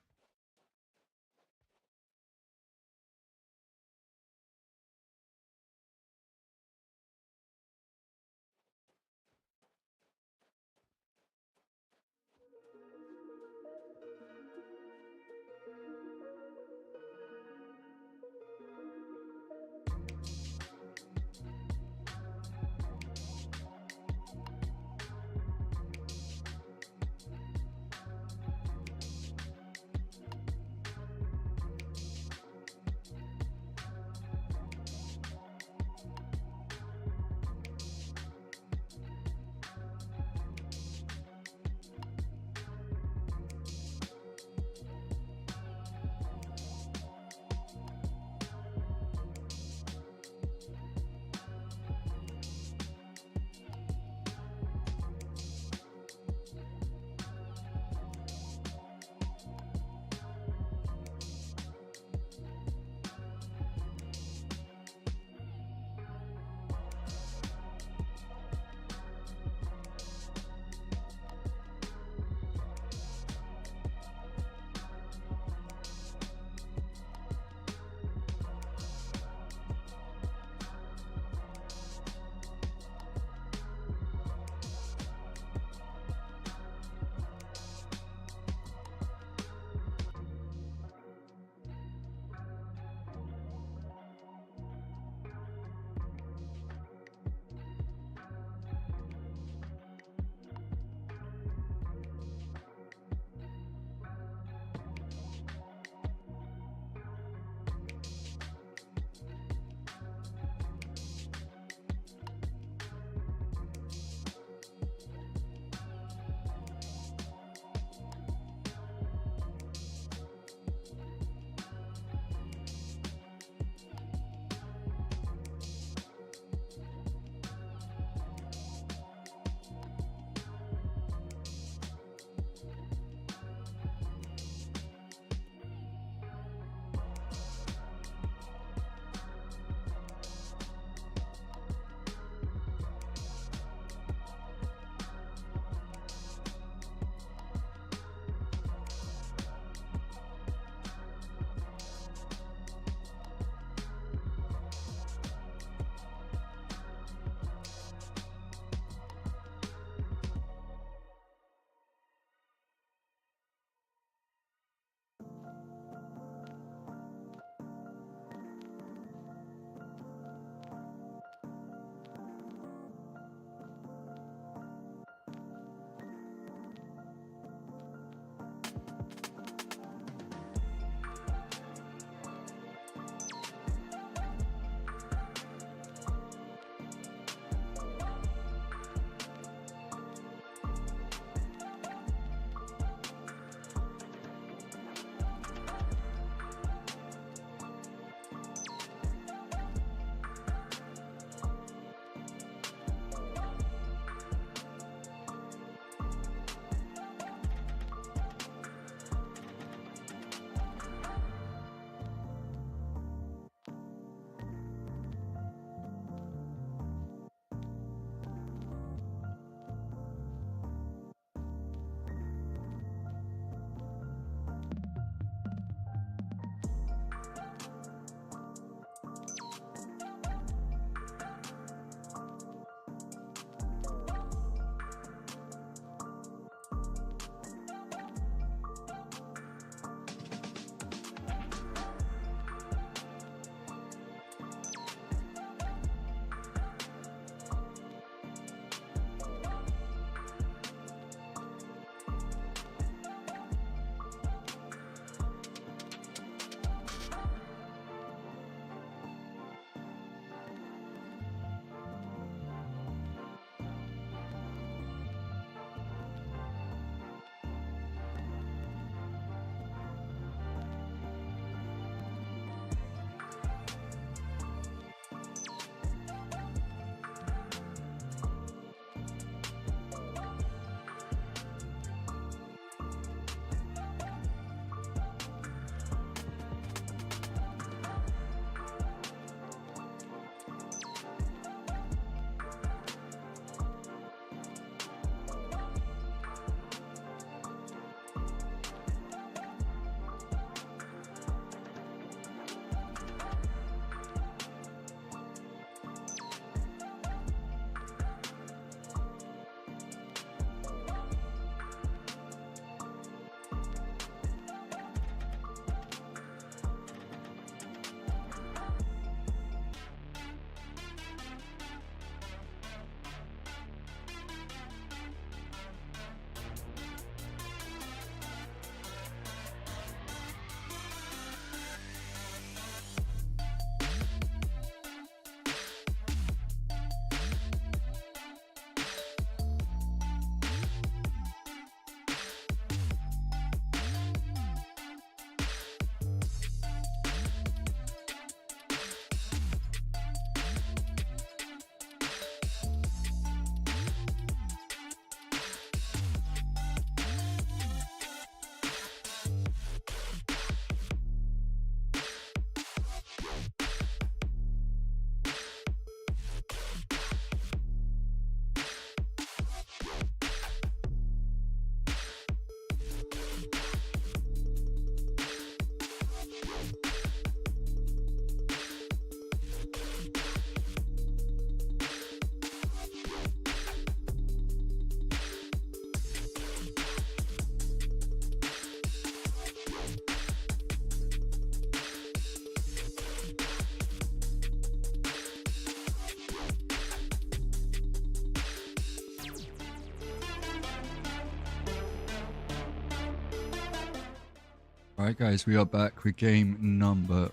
Alright guys, we are back with game number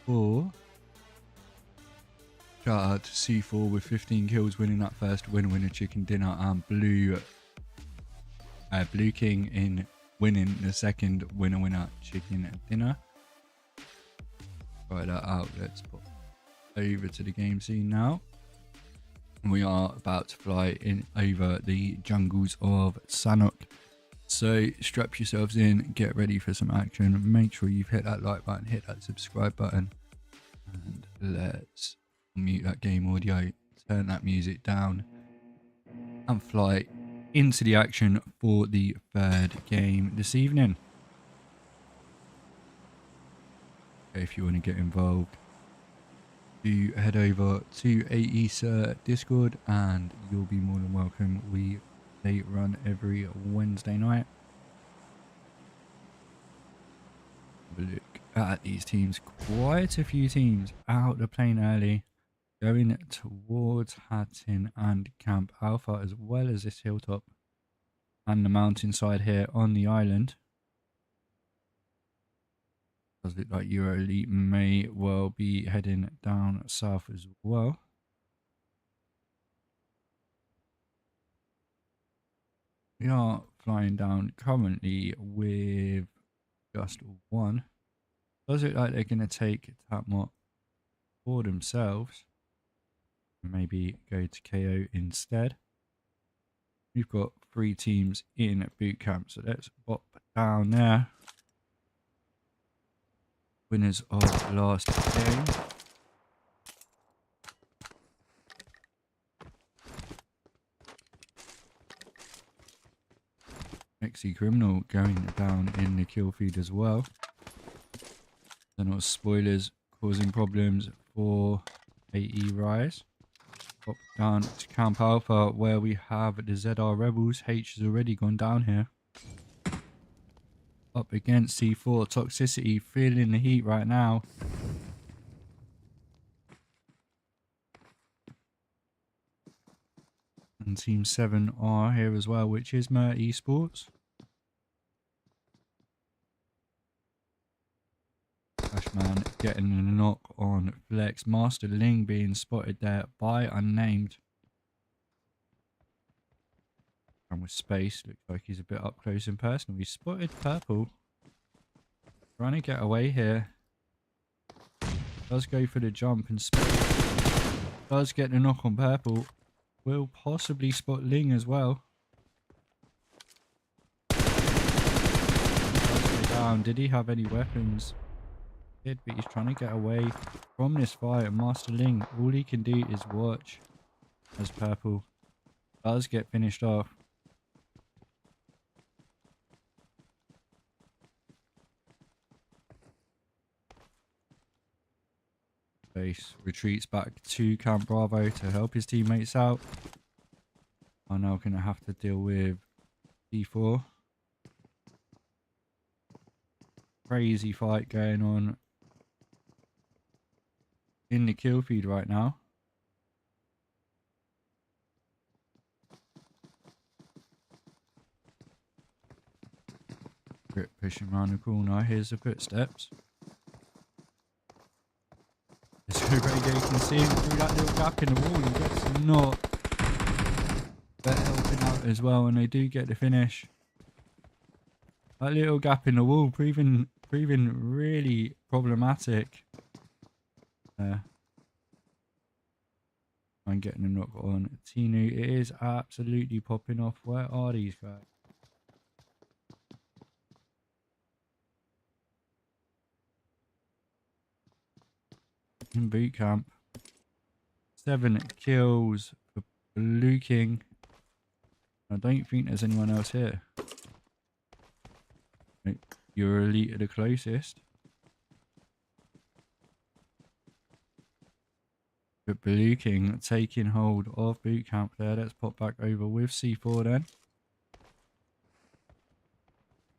4. Shout out to C4 with 15 kills, winning that first winner chicken dinner, and BLUEKING in winning the second winner chicken dinner. Try that out. Let's pop over to the game scene now. We are about to fly in over the jungles of Sanhok. So strap yourselves in, get ready for some action. Make sure you've hit that like button, hit that subscribe button, and let's mute that game audio, turn that music down, and fly into the action for the third game this evening. Okay, if you want to get involved, do head over to Aesir Discord and you'll be more than welcome. They run every Wednesday night. Look at these teams. Quite a few teams out the plane early, going towards Hatton and Camp Alpha, as well as this hilltop and the mountainside here on the island. Does look like EuroElite may well be heading down south as well. We are flying down currently with just one. Does it like they're going to take Tapmot for themselves? Maybe go to KO instead. We've got 3 teams in boot camp, so let's pop down there. Winners of last game. XQZME going down in the kill feed as well. They're not spoilers causing problems for Aesir Risae. Pop down to Camp Alpha where we have the ZR Rebels. H has already gone down here. Up against C4. Toxicity, feeling the heat right now. And Team 7 are here as well, which is eSports. Flashman getting a knock on Flex. Master Ling being spotted there by Unnamed. And with space, looks like he's a bit up close and personal. We spotted Purple. Trying to get away here. Does go for the jump and does get the knock on Purple. Will possibly spot Ling as well. Does go down. Did he have any weapons? Did, but he's trying to get away from this fight. And Master Ling, all he can do is watch as Purple does get finished off. Base retreats back to Camp Bravo to help his teammates out. Are now going to have to deal with D4. Crazy fight going on in the kill feed right now. Grip pushing around the corner. Here's the footsteps. So Reggae can see him through that little gap in the wall. He gets knocked. They're helping out as well, and they do get the finish. That little gap in the wall proving really problematic. I'm getting a knock on Tinu. It is absolutely popping off. Where are these guys? In boot camp. 7 kills for BLUEKING. I don't think there's anyone else here. EuroElite are the closest. But BLUEKING taking hold of boot camp there. Let's pop back over with C4 then.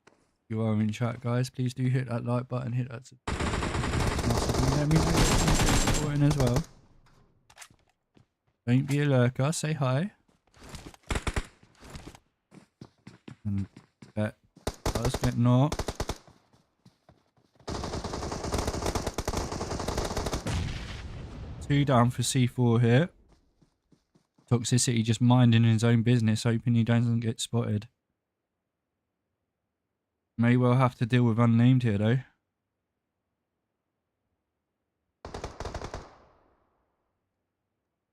If you are in chat, guys, please do hit that like button, hit that subscribe. Let me supporting as well. Don't be a lurker, say hi. And that does get knocked. 2 down for C4 here. Toxicity just minding his own business, hoping he doesn't get spotted. May well have to deal with unnamed here though.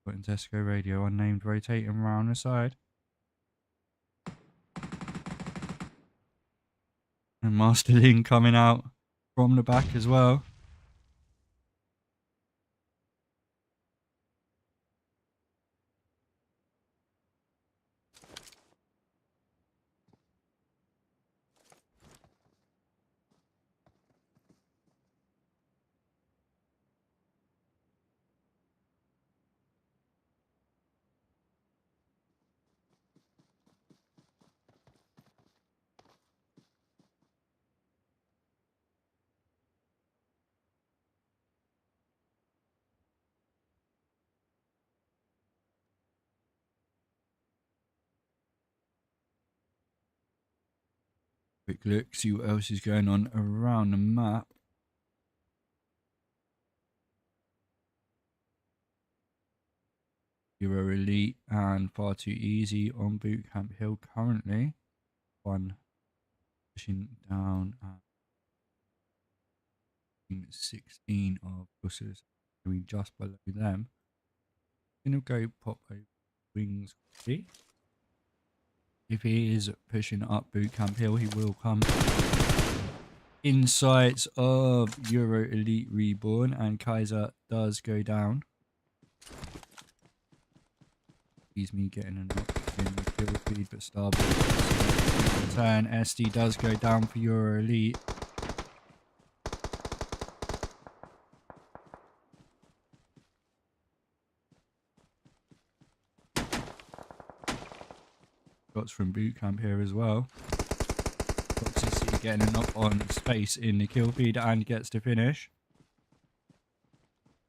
Putting Tesco radio, unnamed rotating around the side. And Master Ling coming out from the back as well. Quick look, see what else is going on around the map. EuroElite and Far Too Easy on Bootcamp Hill currently. One pushing down at 16 of buses. Just below them. Gonna go pop over wings quickly. If he is pushing up Bootcamp Hill, he will come in sight of EuroElite Reborn, and Kaiser does go down. He's me getting a knock in the kill feed, but Starboy turn. SD does go down for EuroElite. Shots from Bootcamp here as well. Toxicity getting a knock on space in the kill feed and gets to finish.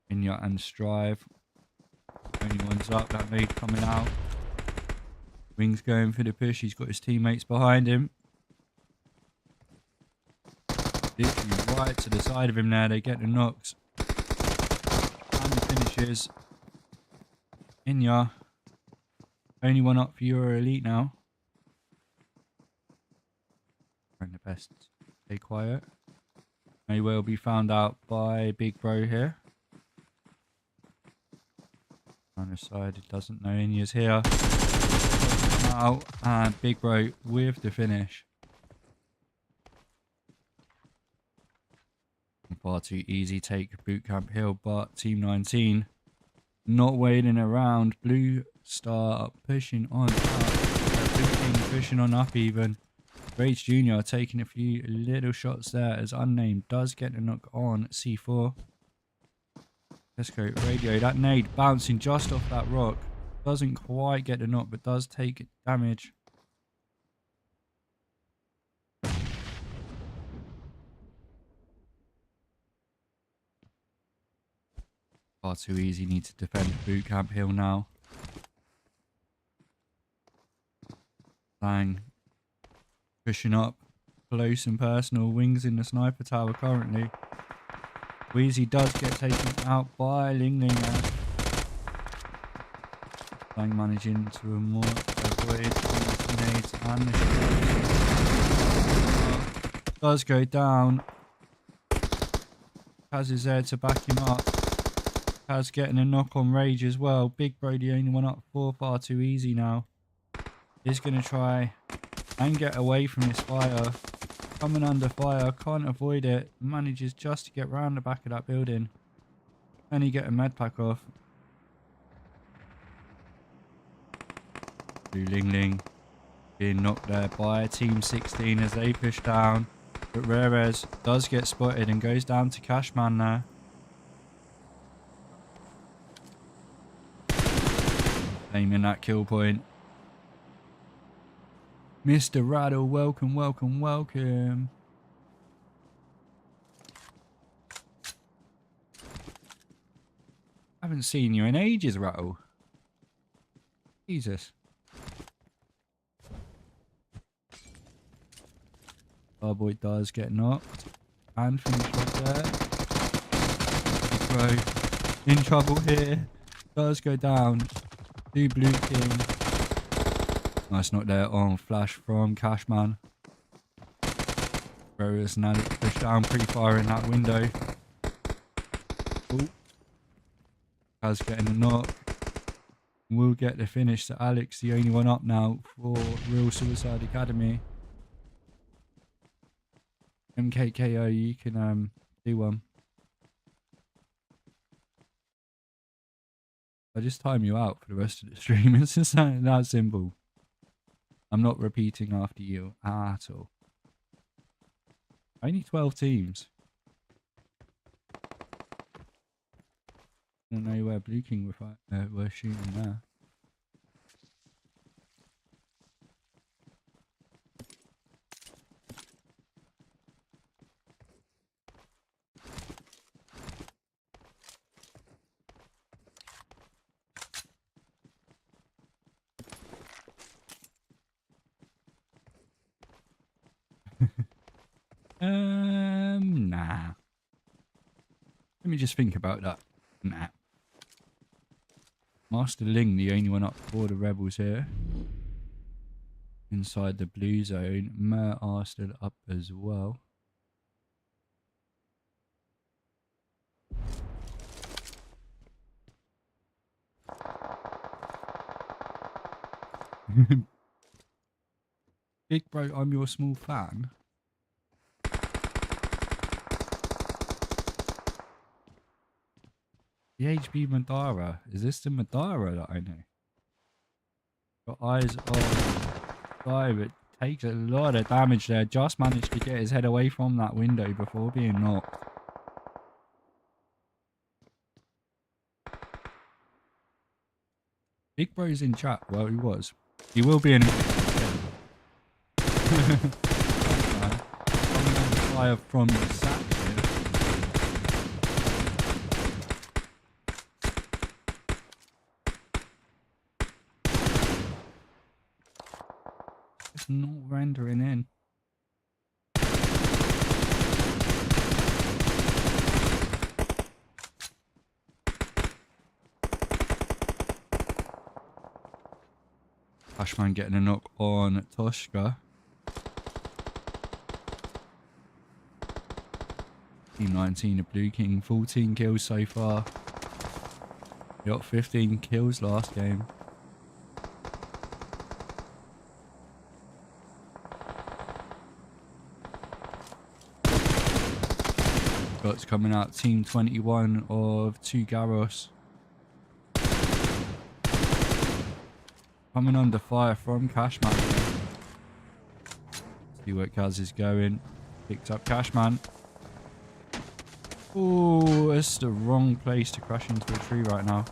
Inya and Strive. Only one's up, that nade coming out. Wings going for the push, he's got his teammates behind him. Literally right to the side of him now, they get the knocks. And the finishes. Inya. Only one up for EuroElite now. Trying the best. Stay quiet. May well be found out by Big Bro here. On the side, it doesn't know Inya's here. Out, and Big Bro with the finish. Far Too Easy take Bootcamp Hill, but Team 19 not waiting around. Blue Star pushing on up. BLUEKING pushing on up even. Rage Jr. taking a few little shots there as unnamed does get a knock on C4. Let's go radio. That nade bouncing just off that rock. Doesn't quite get the knock, but does take damage. Far Too Easy need to defend Bootcamp Hill now. Bang. Pushing up close and personal. Wings in the sniper tower currently. Wheezy does get taken out by Ling Ling now. Bang managing to avoid the nades and the shots. Does go down. Kaz is there to back him up. Kaz getting a knock on Rage as well. Big Bro the only one up for Far Too Easy now. He's going to try and get away from this fire. Coming under fire, can't avoid it. Manages just to get round the back of that building. Can he get a med pack off? Blue Ling Ling being knocked there by Team 16 as they push down. But Rarez does get spotted and goes down to Cashman there. Aiming that kill point. Mr. Rattle, welcome, welcome, welcome. Haven't seen you in ages, Rattle. Jesus. Starboy does get knocked. And finished right there. Bro in trouble here. Does go down to BLUEKING. Nice knock there on flash from Cashman. Wariors and Alex pushed down pretty far in that window. Oh, Kaz getting a knock. We'll get the finish. So Alex, the only one up now for RealSuicide Academy. MKKO, you can do one. I just time you out for the rest of the stream. It's just that simple. I'm not repeating after you at all. Only 12 teams. I don't know where BLUEKING were shooting there. Nah. Let me just think about that. Nah. Master Ling, the only one up for the Rebels here. Inside the blue zone. Mer are still up as well. Big bro, I'm your small fan. The HB Madara. Is this the Madara that I know? Got eyes on guy, but takes a lot of damage there. Just managed to get his head away from that window before being knocked. Big bro's in chat. Well, he was. He will be in. Coming under fire from the sack. Not rendering in. Cashman getting a knock on Toshka. Team 19 of BLUEKING, 14 kills so far. He got 15 kills last game. Shots coming out, Team 21 of 2 Zagros. Coming under fire from Cashman. See where Kaz is going. Picks up Cashman. Oh, it's the wrong place to crash into a tree right now.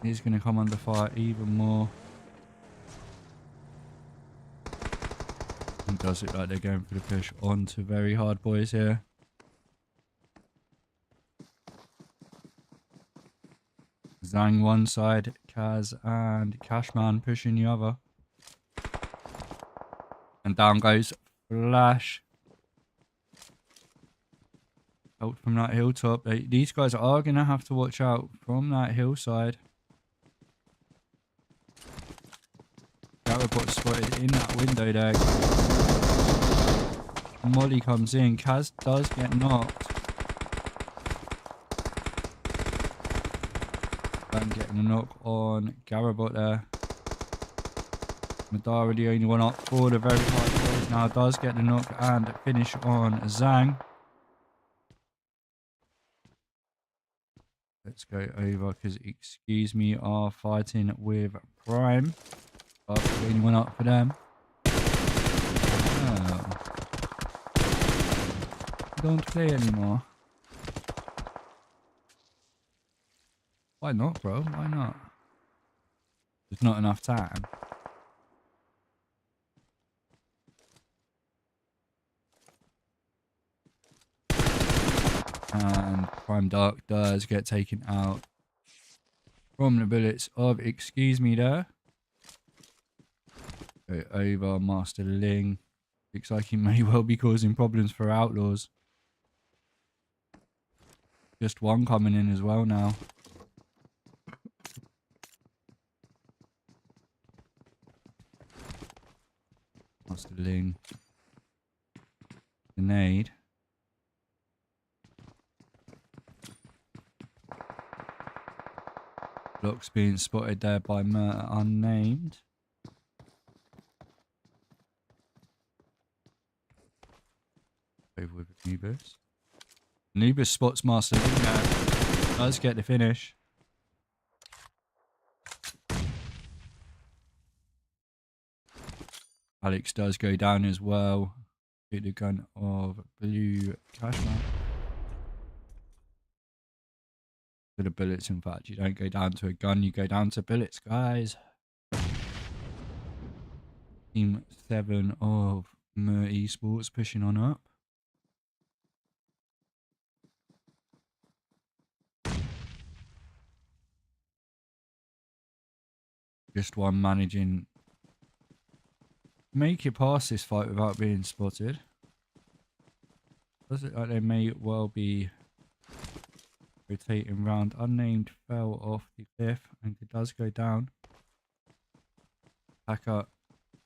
He's going to come under fire even more. And does it like they're going for the push on to VeryHardBoys here. Zhang one side, Kaz and Cashman pushing the other. And down goes Flash. Out from that hilltop. These guys are going to have to watch out from that hillside. Garrett spotted in that window there. Molly comes in. Kaz does get knocked. And getting a knock on Garabot there. Madara, the only one up for the VeryHardBoys now, does get the knock and finish on Zhang. Let's go over because XQZME are fighting with Prime. But the only one up for them. Oh. Don't play anymore. Why not, bro? Why not? There's not enough time. And Prime Dark does get taken out from the bullets of XQZME there. Go over Master Ling. Looks like he may well be causing problems for Outlawz. Just one coming in as well now. That's the Ling. Grenade. Looks being spotted there by unnamed. Over with Anubis. Anubis spots Master Ling there. Does get the finish. Alex does go down as well. Get the gun of Blue Cashman. To the bullets, in fact. You don't go down to a gun, you go down to bullets, guys. Team 7 of eSports pushing on up. Just one managing make it past this fight without being spotted. Does it like they may well be rotating round? Unnamed fell off the cliff and it does go down. Hacker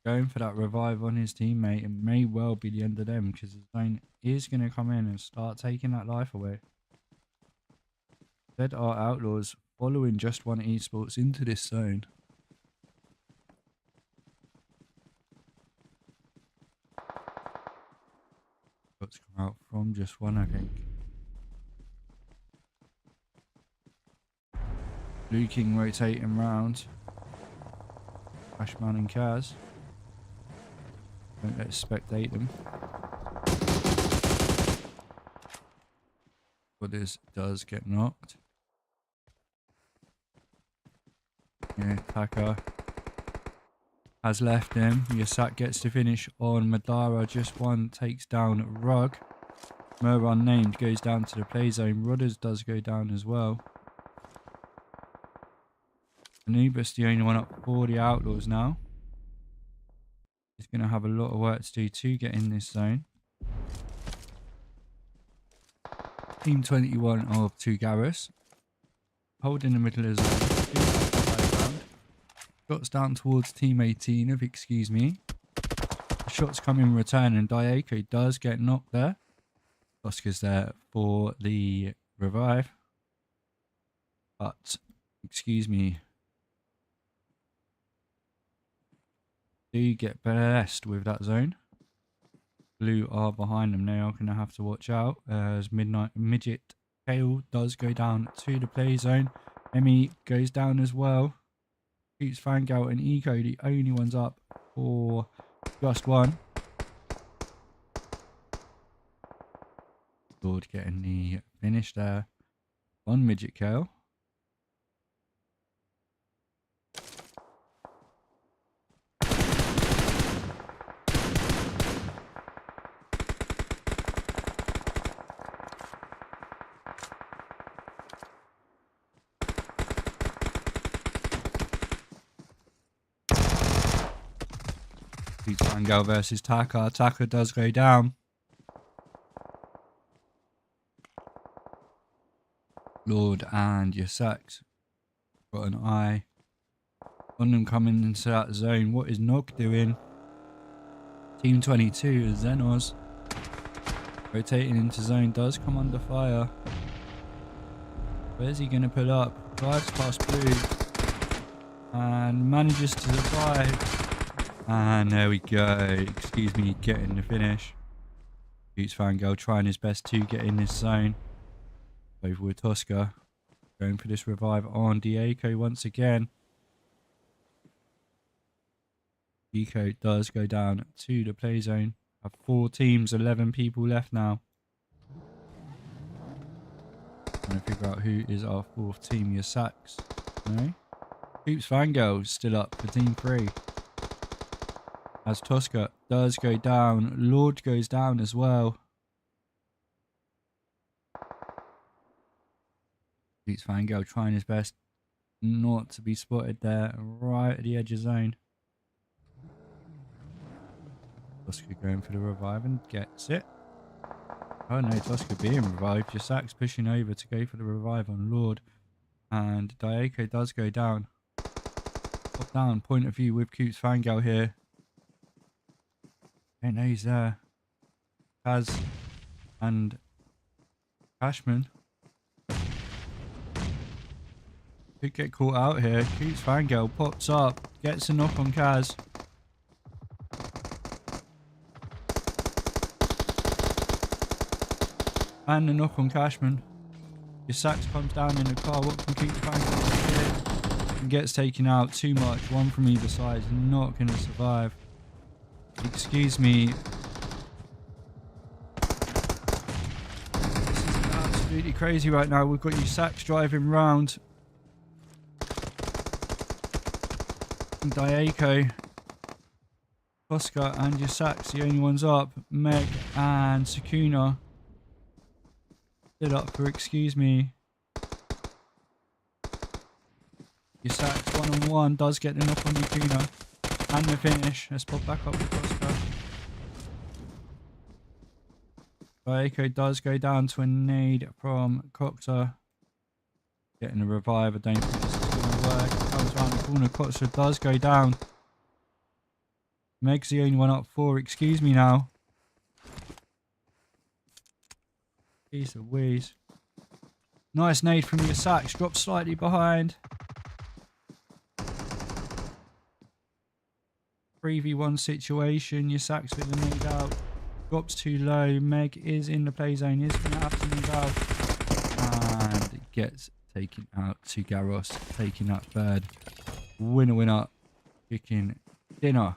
going for that revive on his teammate. It may well be the end of them because his zone is going to come in and start taking that life away. Said our Outlawz following Just One Esports into this zone. Shots come out from Just One, I think. BLUEKING rotating round. Ashman and Kaz. Don't let's spectate them. But this does get knocked. Yeah, Taka has left him. Yasak gets to finish on Madara. Just One takes down Rug. Mer unnamed goes down to the play zone. Rudders does go down as well. Anubis the only one up for the Outlawz now. He's going to have a lot of work to do to get in this zone. Team 21 of 2 Garrus. Holding the middle of the zone. Shots down towards team 18 of XQZME. Shots come in return and Diako does get knocked there. Oscar's there for the revive. But XQZME do get blessed with that zone. Blue are behind them. They are going to have to watch out as Midget Kale does go down to the play zone. Emmy goes down as well. Shoots Fangirl and Eco, the only ones up for Just One. Lord getting the finish there on Midget Kale. Fangirl versus Taka. Taka does go down. Lord and Yasak got an eye on them coming into that zone. What is Nog doing? Team 22 is XENOZ rotating into zone, does come under fire. Where's he going to pull up? Drives past Blue and manages to survive. And there we go. XQZME getting the finish. Shoots Fangirl trying his best to get in this zone. Over with Tosca. Going for this revive on Diako once again. Diako does go down to the play zone. Have 4 teams, 11 people left now. Trying to figure out who is our 4th team. Yasak's. No. Hoops Fangirl still up for team 3. As Tosca does go down. Lord goes down as well. Hoops Fangirl trying his best not to be spotted there. Right at the edge of zone. Tosca going for the revive and gets it. Oh no, Tosca being revived. Jasak's pushing over to go for the revive on Lord. And Daeko does go down. Top down, point of view with Coots Fangirl here. Don't know he's there. Kaz and Cashman could get caught out here. Coots Fangirl pops up, gets a knock on Kaz. And the knock on Cashman. Sax comes down in the car. What can Coots Fangirl do? And gets taken out. Too much. One from either side. Is not going to survive. Excuse me. This is absolutely crazy right now. We've got Sax driving round. And Daeko, Tosca and Sax, the only ones up. Meg and Sukuna stood up for excuse me. Sax 1-on-1 does get the knock on Sukuna. And the finish. Let's pop back up with Tosca. Daeko does go down to a nade from Coxa. Getting a revive. I don't think this is going to work. Comes around the corner. Coxa does go down. Meg's the only one up for excuse me now. Piece of wheeze. Nice nade from Sax. Drops slightly behind. 3v1 situation. Sax with the nade out. Drops too low. Meg is in the play zone. Is going to have to move out. And gets taken out to Garros. Taking that third. Winner, winner. Chicken dinner.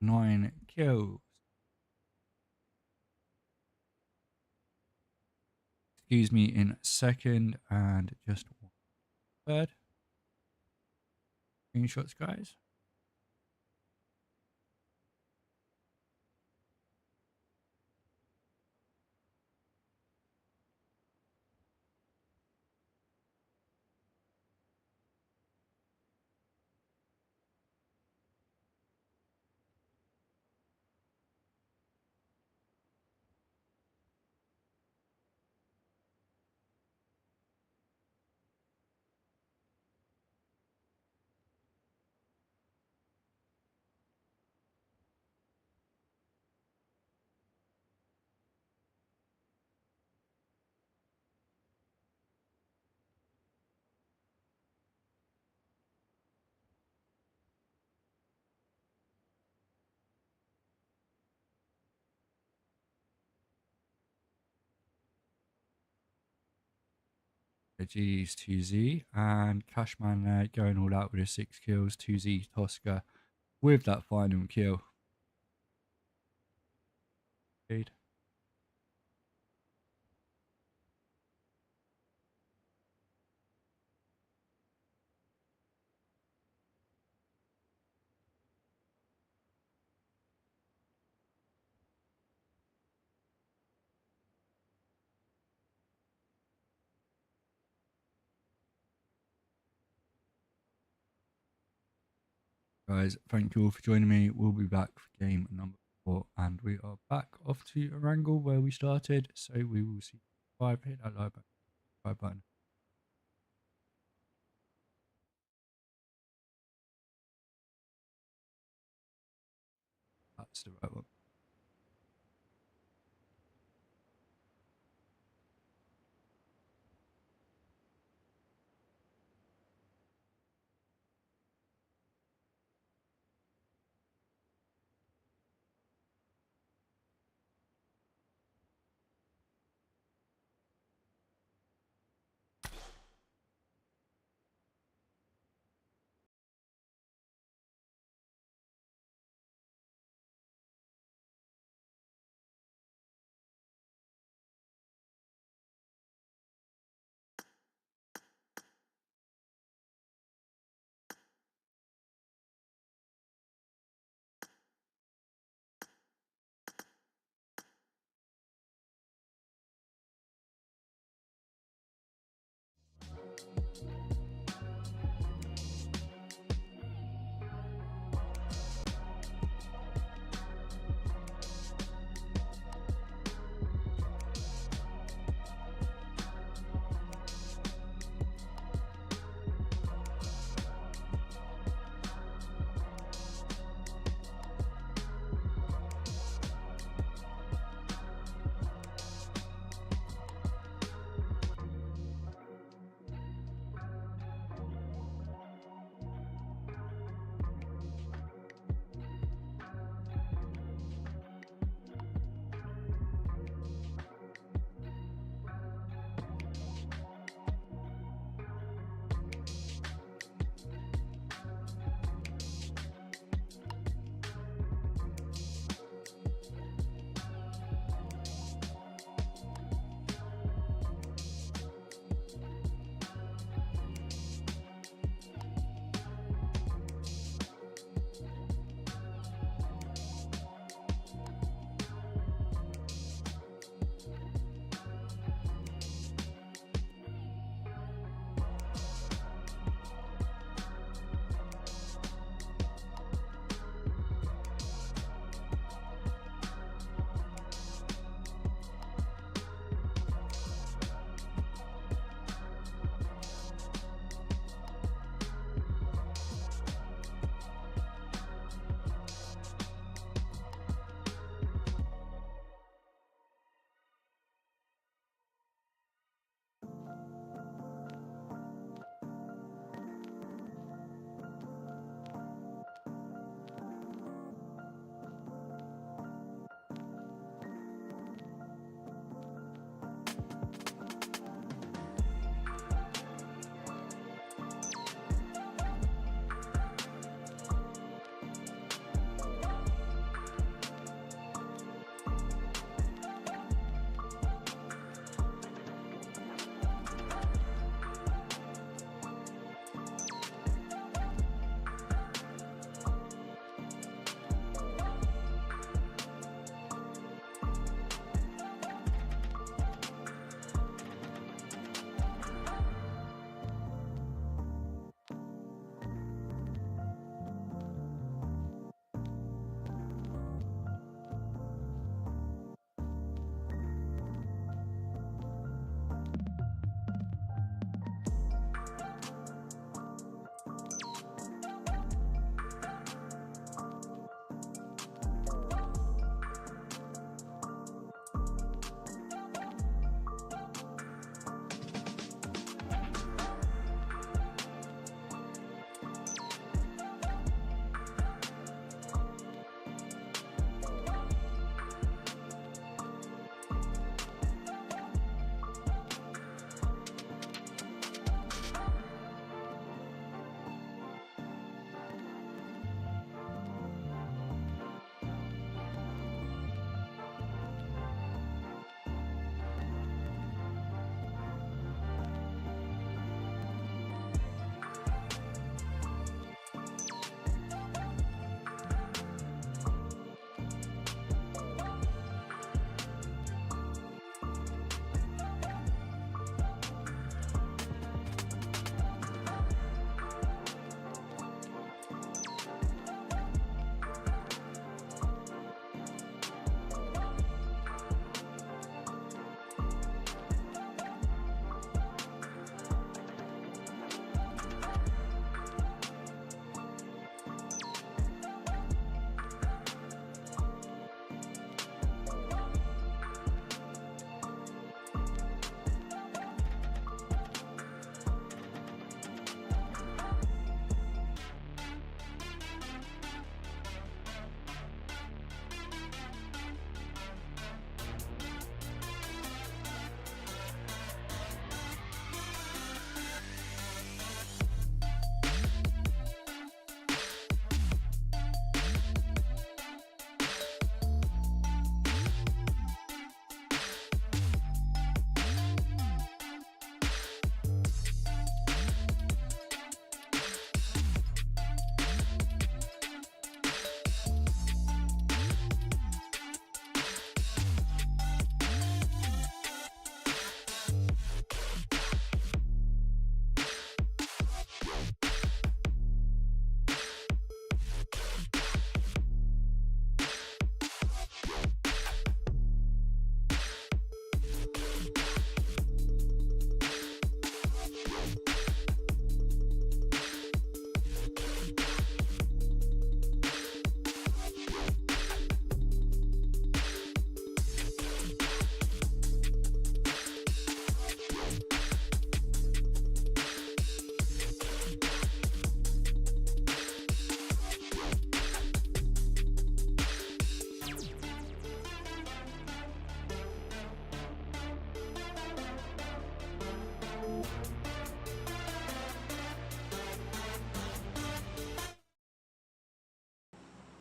9 kills. Excuse me in second and just one third. Screenshots, guys. GG's 2Z and Cashman there going all out with his 6 kills. 2Z Tosca with that final kill. Indeed. Guys, thank you all for joining me. We'll be back for game number 4 and we are back off to Erangle where we started. So we will see you 5. Hit that like button. That's the right one.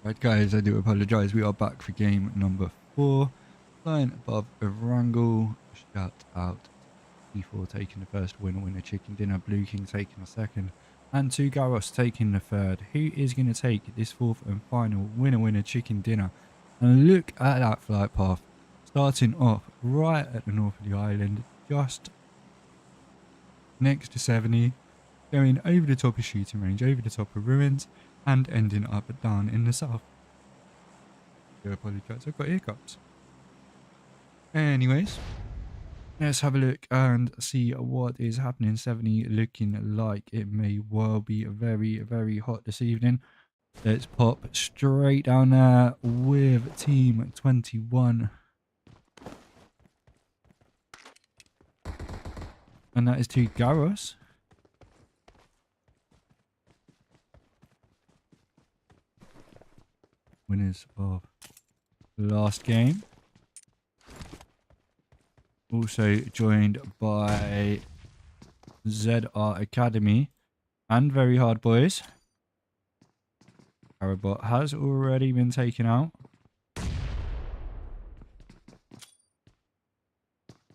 Right guys, I do apologise. We are back for game number 4. Flying above Erangle. Shout out E4 taking the first winner chicken dinner. BLUEKING taking the second. And zagros taking the third. Who is going to take this fourth and final winner chicken dinner? And look at that flight path. Starting off right at the north of the island. Just next to 70. Going over the top of shooting range. Over the top of ruins. And ending up down in the south. I do apologise, I've got hiccups. Anyways, let's have a look and see what is happening. 70 looking like it may well be very, very hot this evening. Let's pop straight down there with Team 21. And that is zagros. Winners of last game. Also joined by Aesir Academy and VeryHardBoys. Arabot has already been taken out.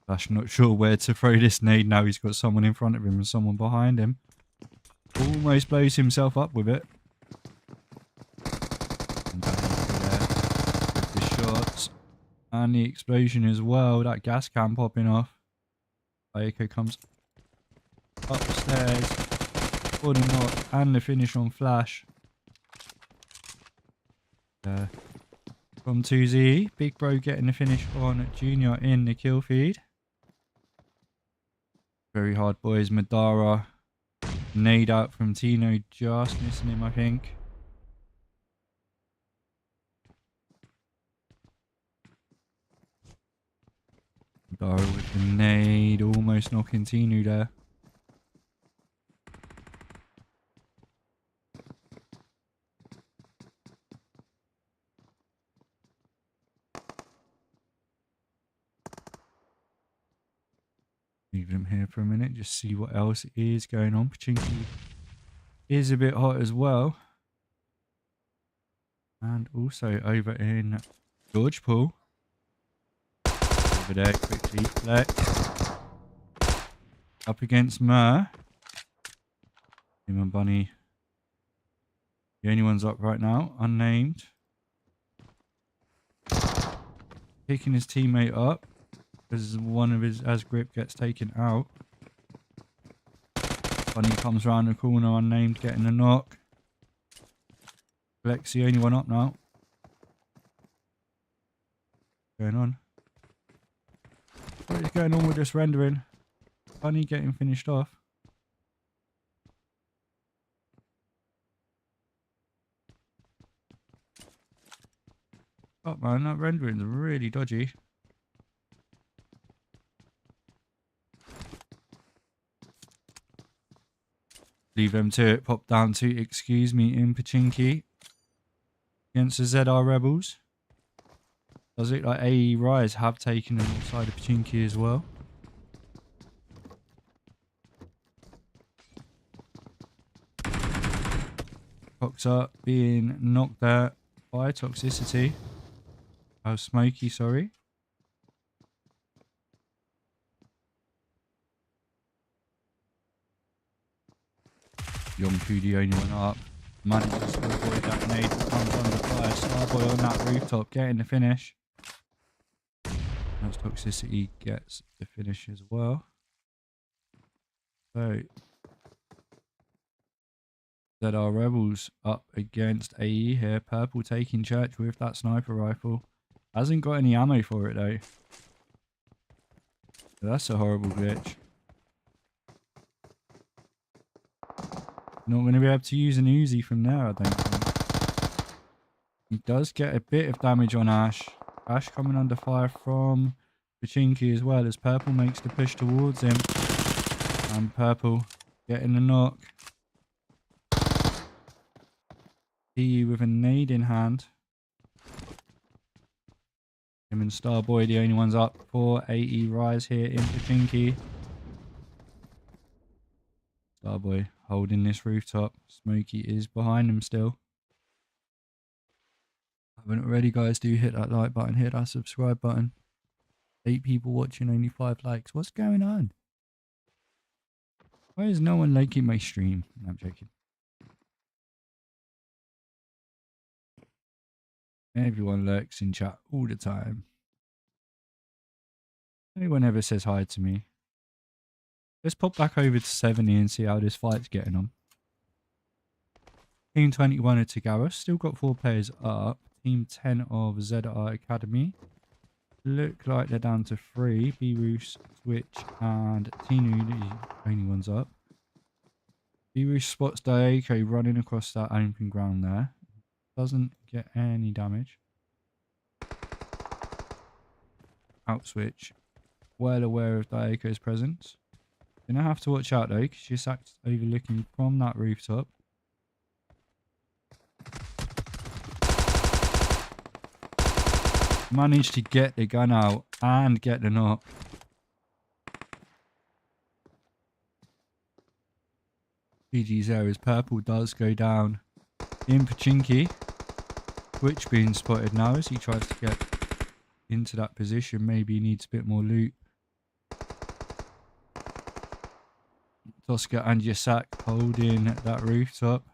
Flash not sure where to throw this nade now. He's got someone in front of him and someone behind him. Almost blows himself up with it. And down there with the shots. And the explosion as well. That gas can popping off. Aiko comes up the stairs for the knock and the finish on Flash. From 2Z. Big Bro getting the finish on Junior in the kill feed. VeryHardBoys. Madara. Nade out from Tino. Just missing him, I think. Madara with the nade. Almost knocking Tino there. Leave them here for a minute, just see what else is going on. Pachinki is a bit hot as well. And also over in George Pool. Over there, quickly flex. Up against Mer. Him and Bunny. The only one's up right now, unnamed. Picking his teammate up. Because one of his as grip gets taken out. Bunny comes around the corner, unnamed, getting a knock. Flex the only one up now. What's going on? What is going on with this rendering? Bunny getting finished off. Oh man, that rendering's really dodgy. Leave them to it. Pop down to XQZME in Pachinki against the ZR Rebels. Does it like Aesir Risae have taken them outside of Pachinki as well? Coxa being knocked out by toxicity. Oh, Smokey, sorry. Yomku the only one up. Manages to avoid that nade that comes under fire. Starboy on that rooftop getting the finish. That's toxicity gets the finish as well. So ZR Rebels up against AE here. Purple taking church with that sniper rifle. Hasn't got any ammo for it though. That's a horrible glitch. Not going to be able to use an Uzi from there, I don't think. He does get a bit of damage on Ash. Ash coming under fire from Pachinki as well as Purple makes the push towards him. And Purple getting the knock. PU with a nade in hand. Him and Starboy, the only ones up for Aesir Risae here in Pachinki. Starboy holding this rooftop. Smokey is behind him still. haven't already, guys, do hit that like button, hit that subscribe button. 8 people watching, only 5 likes. What's going on? Why is no one liking my stream? No, I'm joking. Everyone lurks in chat all the time. No one ever says hi to me. Let's pop back over to 70 and see how this fight's getting on. Team 21 of Zagros. Still got 4 players up. Team 10 of RealSuicide Academy. Look like they're down to 3. Beerus, Switch, and Tinu, the only ones up. Beerus spots Daeko running across that open ground there. Doesn't get any damage. Out Switch. Well aware of Daeko's presence. Gonna have to watch out though, because she's overlooking from that rooftop. Managed to get the gun out and get the knock. GG's there as purple does go down in Pachinki. Twitch being spotted now as he tries to get into that position. Maybe he needs a bit more loot. Tosca and Yasak holding that rooftop.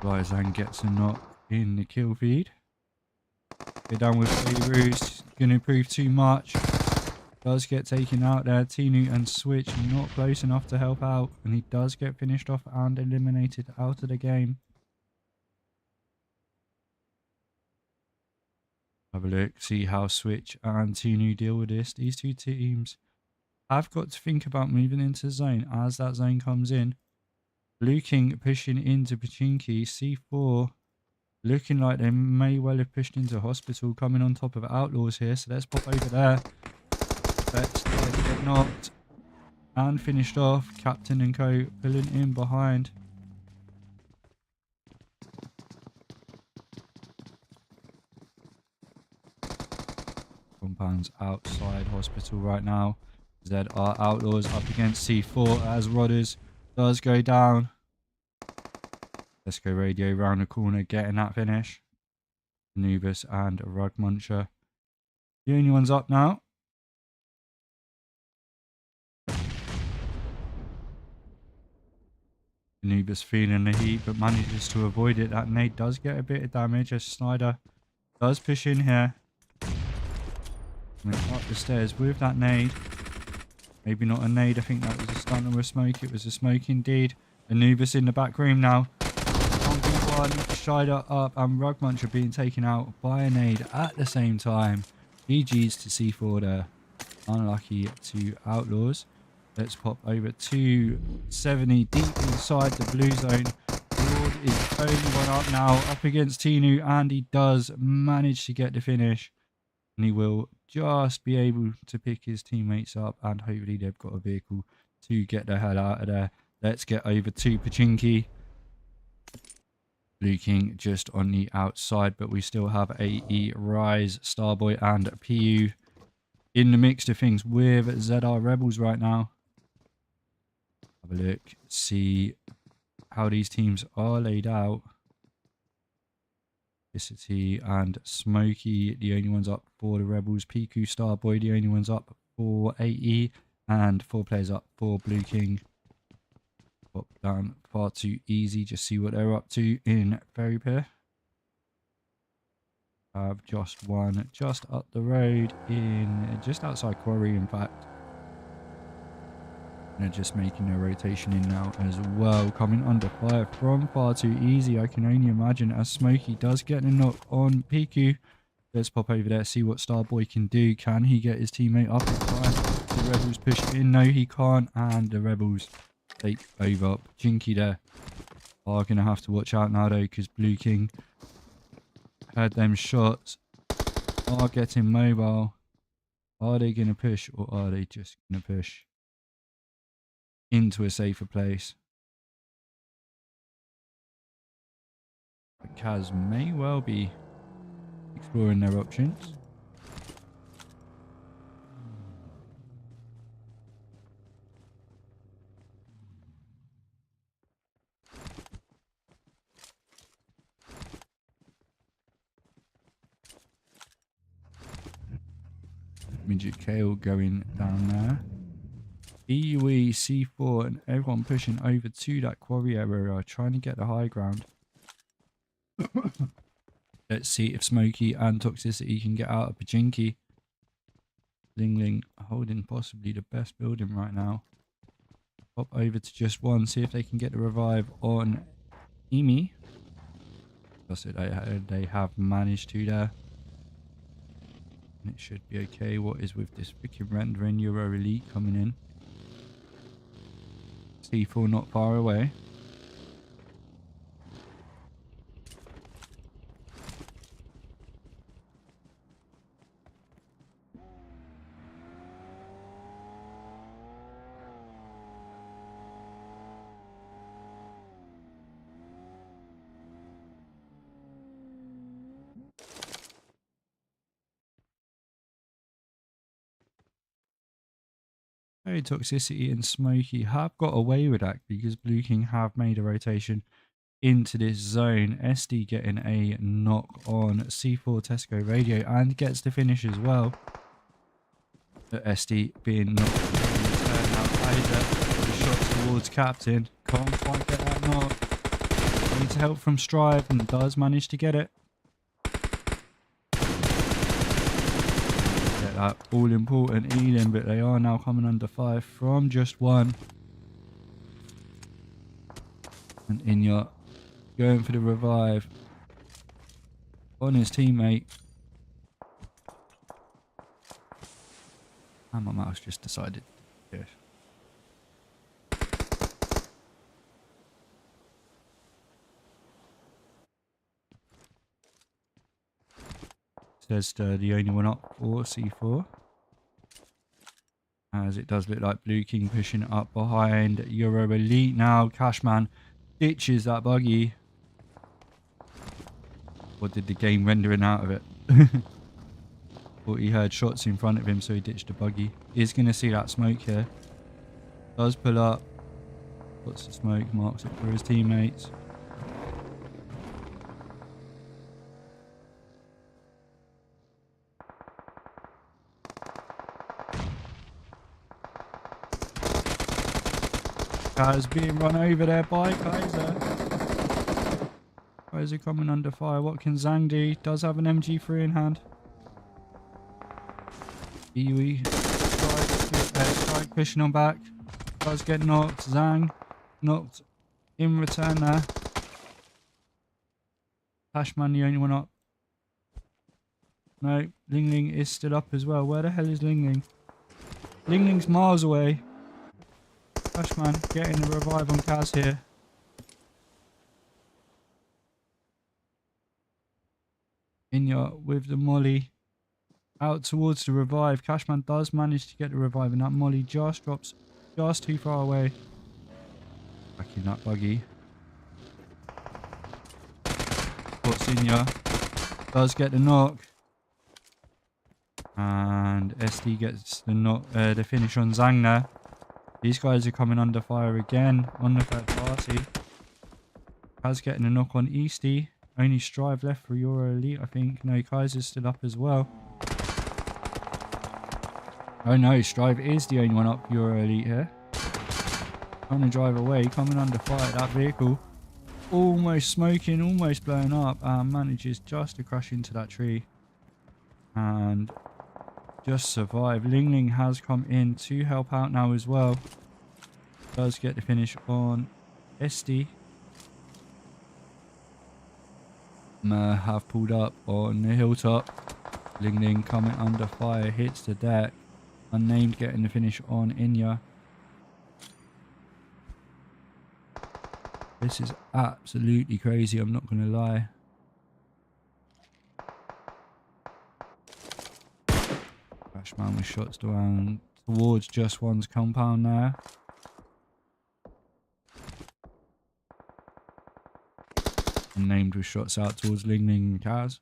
Ryzan gets a knock in the kill feed. Go down with Beerus. Gonna prove too much. Does get taken out there. Tinu and Switch not close enough to help out. And he does get finished off and eliminated out of the game. Have a look. See how Switch and Tinu deal with this. These two teams have got to think about moving into the zone as that zone comes in. BLUEKING pushing into Pachinki. C4 looking like they may well have pushed into Hospital, coming on top of Outlawz here. So let's pop over there. Let's get knocked and finished off. Captain and co pulling in behind. Compounds outside Hospital right now. ZR Outlawz up against C4 as Rodders does go down. Let's go radio round the corner, getting that finish. Anubis and Rug Muncher. The only one's up now. Anubis feeling the heat but manages to avoid it. That nade does get a bit of damage as Snyder does push in here. And up the stairs with that nade. Maybe not a nade, I think that was a stun or a smoke. It was a smoke indeed. Anubis in the back room now. 1v1, Snyder up and Rug Muncher being taken out by a nade at the same time. GG's to C4 there. Unlucky to Outlawz. Let's pop over to 70 deep inside the blue zone. Lord is the only one up now, up against Tinu, and he does manage to get the finish. And he will just be able to pick his teammates up, and hopefully they've got a vehicle to get the hell out of there. Let's get over to Pachinki. BLUEKING just on the outside, but we still have AE, Rise, Starboy, and PU in the mix of things with ZR Rebels right now. Have a look, see how these teams are laid out. Felicity and Smokey, the only ones up for the Rebels. Piku, Starboy, the only ones up for AE, and 4 players up for BLUEKING. Pop down far too easy. Just see what they're up to in Ferry Pier. Have just one just up the road in just outside Quarry, in fact. They're just making their rotation in now as well. Coming under fire from far too easy, I can only imagine, as Smokey does get a knock on Piku. Let's pop over there, see what Starboy can do. Can he get his teammate up in time? The Rebels push in. No, he can't. And the Rebels take over. Pachinki there are going to have to watch out now though, because BLUEKING heard them shots, are getting mobile. Are they going to push, or are they just going to push into a safer place? Kaz may well be exploring their options. Midget Kale going down there. EUE, C4, and everyone pushing over to that quarry area, trying to get the high ground. Let's see if Smokey and Toxicity can get out of Pachinki. Ling holding possibly the best building right now. Pop over to just one, see if they can get the revive on Emi. That's it, they have managed to there. And it should be okay. What is with this freaking rendering? EuroElite coming in. C4 not far away. Hey, Toxicity and Smokey have got away with that because BLUEKING have made a rotation into this zone. SD getting a knock on C4 Tesco radio and gets the finish as well. But SD being knocked in return now. Aesir, the shot towards Captain. Can't quite get that knock. Needs help from Strive and does manage to get it. That all important healing, but they are now coming under fire from just one. And Inya going for the revive on his teammate. And my mouse just decided to do it. Says the only one up for C4. As it does look like BLUEKING pushing up behind EuroElite now. Cashman ditches that buggy. Or did the game rendering out of it? Thought he heard shots in front of him, so he ditched the buggy. He's going to see that smoke here. Does pull up. Puts the smoke, marks it for his teammates. Kaz being run over there by Kaiser. Kaiser coming under fire. What can Zhang do? Does have an MG3 in hand. Iwi strike pushing on back. Does get knocked. Zhang knocked in return there. Flashman the only one up. No, Ling is still up as well. Where the hell is Ling? Ling's miles away. Flashman getting a revive on Kaz here. Inya with the molly out towards the revive. Cashman does manage to get the revive, and that molly just drops just too far away. Back in that buggy. What's Inya? Does get the knock. And SD gets the knock, the finish on Zhang there. These guys are coming under fire again on the third party. Kaz getting a knock on Easty. Only Strive left for EuroElite, I think. No, Kaiser's still up as well. Oh no, Strive is the only one up EuroElite here. Trying to drive away, coming under fire. That vehicle almost smoking, almost blowing up. Manages just to crash into that tree. And just survive. Ling has come in to help out now as well. Does get the finish on SD. Have pulled up on the hilltop. Ling coming under fire, hits the deck. Unnamed getting the finish on Inya. This is absolutely crazy, I'm not going to lie. Flashman with shots down towards just one's compound there. Unnamed with shots out towards Ling and Kaz.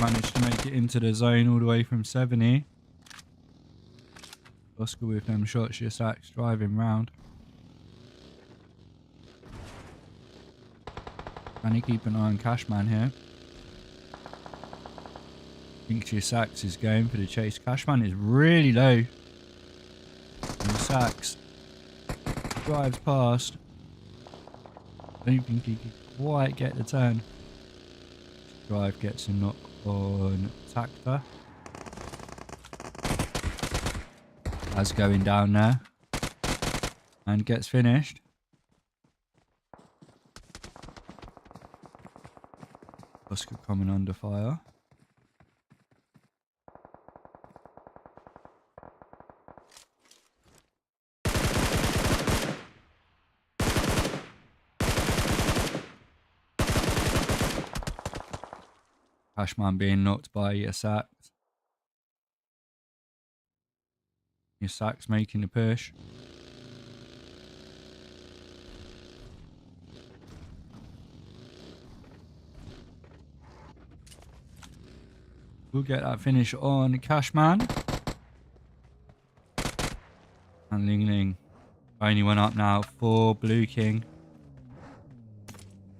managed to make it into the zone all the way from 70. Oscar with them shots, your sacks driving round. Can you keep an eye on Cashman here? Thinks your sacks is going for the chase. Cashman is really low. And sacks drives past. Don't think he can quite get the turn. Drive gets a knock on Tactor. As going down there. And gets finished. Oscar coming under fire. Cashman being knocked by your sacks. Your sacks making the push. We'll get that finish on Cashman. And Ling Ling only went up now for Blue King.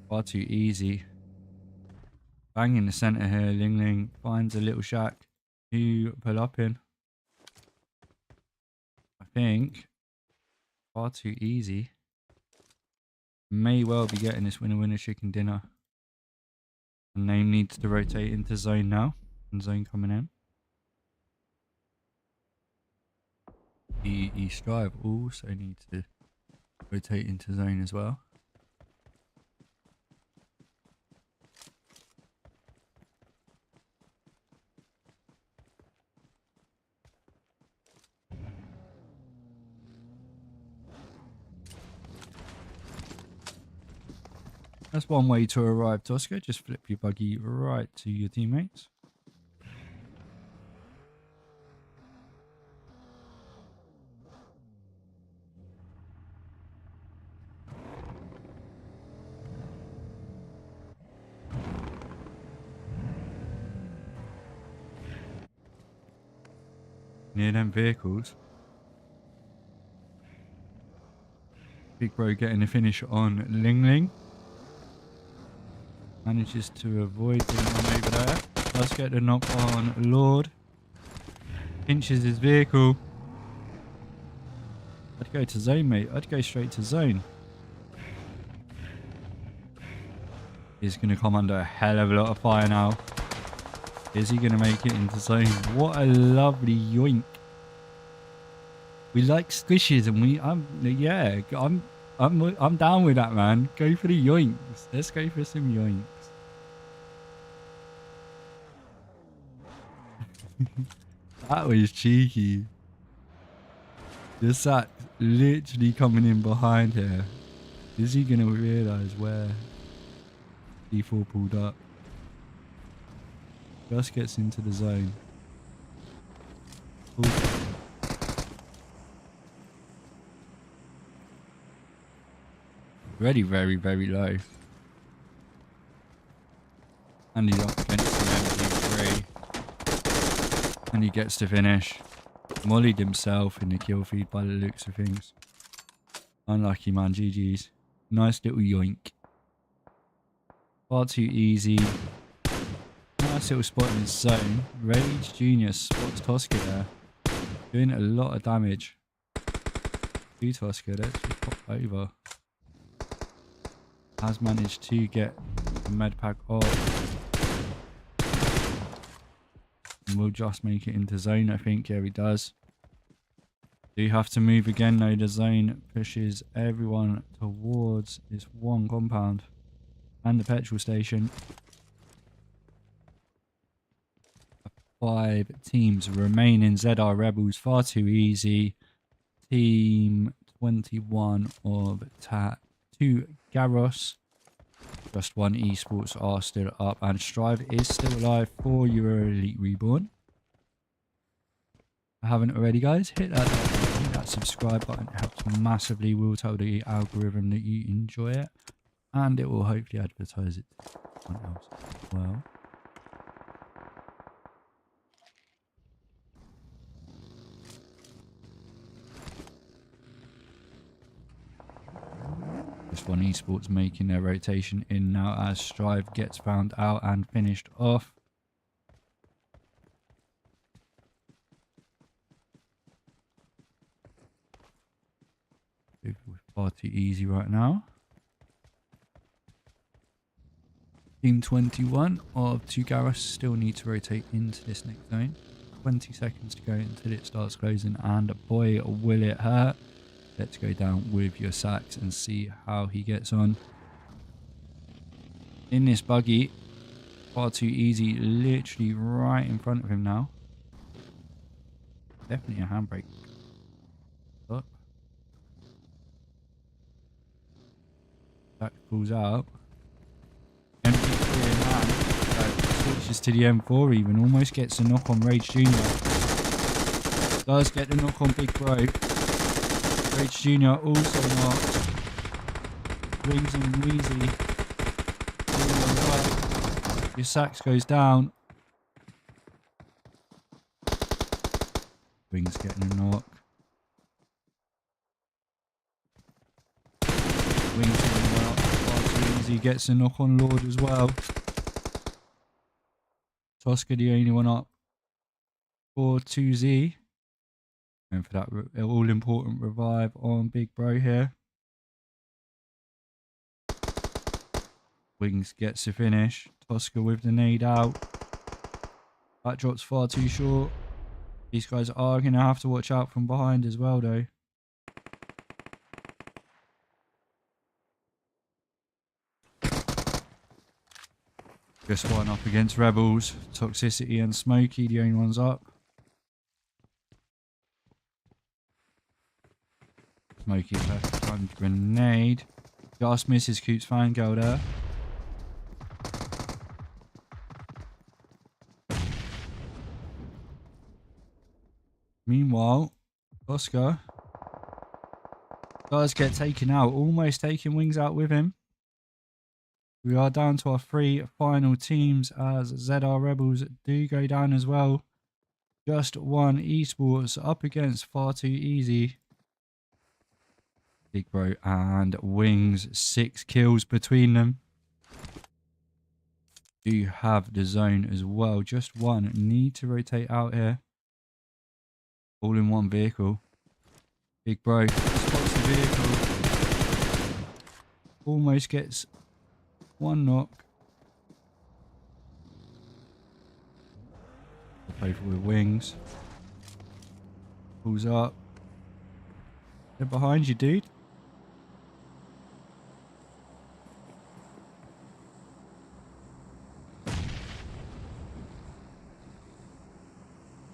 Far too easy. Bang in the centre here. Ling Ling finds a little shack to pull up in. I think far too easy. May well be getting this winner chicken dinner. And they need to rotate into zone now. And zone coming in. The East Drive also needs to rotate into zone as well. That's one way to arrive, Tosca. Just flip your buggy right to your teammates. Near them vehicles. Big Bro getting the finish on Ling Ling. Manages to avoid being run over there. Does get the knock on Lord. Pinches his vehicle. I'd go to zone, mate. I'd go straight to zone. He's going to come under a hell of a lot of fire now. Is he going to make it into zone? What a lovely yoink. We like squishes and I'm down with that, man. Go for the yoinks. Let's go for some yoinks. That was cheeky. The sack literally coming in behind here. Is he going to realise where D4 pulled up? Just gets into the zone. Ooh. Already very, very low. And he's up against an MP3. And he gets to finish. Mollied himself in the kill feed by the looks of things. Unlucky, man. GG's. Nice little yoink. Far too easy. Nice little spot in his zone. Rage Junior spots Tosca there. Doing a lot of damage. To Tosca. Let's just pop over. Has managed to get the med pack off. And we'll just make it into zone, I think. Yeah, he does. Do you have to move again? No, the zone pushes everyone towards this one compound and the petrol station. 5 teams remain in ZR Rebels. Far too easy. Team 21 of TAT 2 Garros. Just 1 eSports are still up, and Strive is still alive for EuroElite Reborn. If you haven't already, guys, hit that subscribe button. It helps massively. We'll tell the algorithm that you enjoy it, and it will hopefully advertise it to someone else as well. Just one eSports making their rotation in now as Strive gets found out and finished off. We're far too easy right now. Team 21 of zagros still need to rotate into this next zone. 20 seconds to go until it starts closing, and boy will it hurt. Let's go down with your sacks and see how he gets on. In this buggy, far too easy, literally right in front of him now. Definitely a handbrake. Up. That pulls out. MP3 in hand. Switches to the M4 even. Almost gets a knock on Rage Jr. Does get the knock on Big Bro. Rage Jr. also knocked. Wings and Wheezy. Your sacks goes down. Wings getting a knock. Wings getting a knock. He gets a knock on Lord as well. Tosca the only one up for 2Z. Going for that all important revive on Big Bro here. Wings gets the finish. Tosca with the nade out. That drop's far too short. These guys are going to have to watch out from behind as well though. Just one up against Rebels. Toxicity and Smokey, the only ones up. Smokey first time grenade. Just misses Coop's fangirl there. Meanwhile, Oscar does get taken out. Almost taking Wings out with him. We are down to our 3 final teams as ZR Rebels do go down as well. Just one eSports up against far too easy. Big Bro and Wings, 6 kills between them. Do have the zone as well. Just one. Need to rotate out here. All in one vehicle. Big Bro spots the vehicle. Almost gets one knock. Play for with Wings. Pulls up. They're behind you, dude.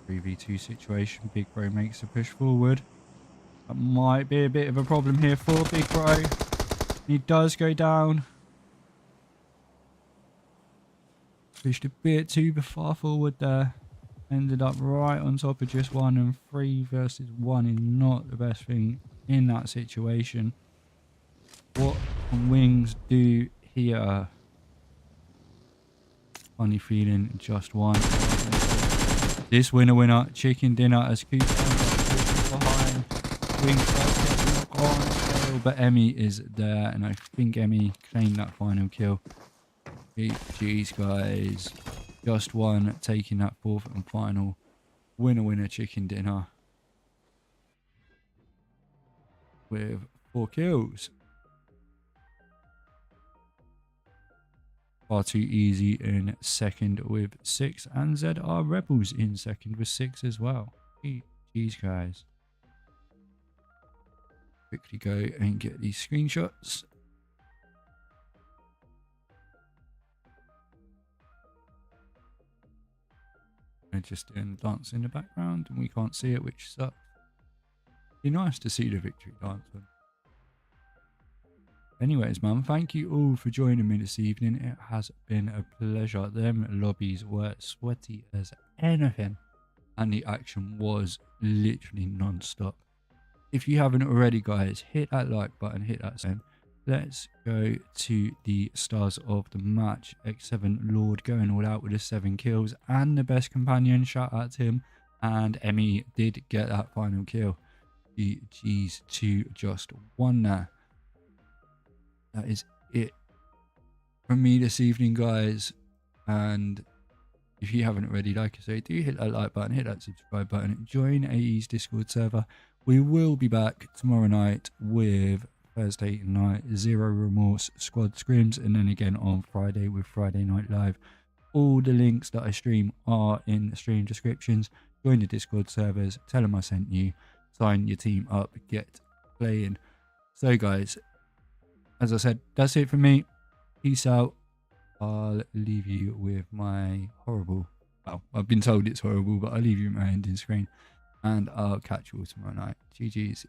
V2 situation. Big Bro makes a push forward. That might be a bit of a problem here for Big Bro. He does go down. Pushed a bit too far forward there. Ended up right on top of just one, and 3 versus 1 is not the best thing in that situation. What can Wings do here? Funny feeling, just one. This winner, chicken dinner as Cooper behind. Wings does get knocked on, but Emmy is there, and I think Emmy claimed that final kill. Jeez, guys. Just one, taking that 4th and final winner chicken dinner with 4 kills. Far too easy in second with 6, and ZR Rebels in second with 6 as well. Jeez, guys. Quickly go and get these screenshots. They're just doing dance in the background and we can't see it, which sucks. Be nice to see the victory dance. Anyways, man, thank you all for joining me this evening. It has been a pleasure. Them lobbies were sweaty as anything, and the action was literally non-stop. If you haven't already, guys, hit that like button, hit that same. Let's go to the stars of the match. X7 Lord going all out with the 7 kills and the best companion. Shout out to him. And Emmy did get that final kill. GG's to just one there. that is it from me this evening, guys. And if you haven't already, like I say, do hit that like button, hit that subscribe button, join AE's Discord server. We will be back tomorrow night with Thursday night Zero Remorse Squad Scrims, and then again on Friday with Friday Night Live. All the links that I stream are in the stream descriptions. Join the Discord servers, tell them I sent you, sign your team up, get playing. So guys, as I said, that's it for me. Peace out. I'll leave you with my horrible, well, I've been told it's horrible, but I'll leave you with my ending screen, and I'll catch you all tomorrow night. GG's.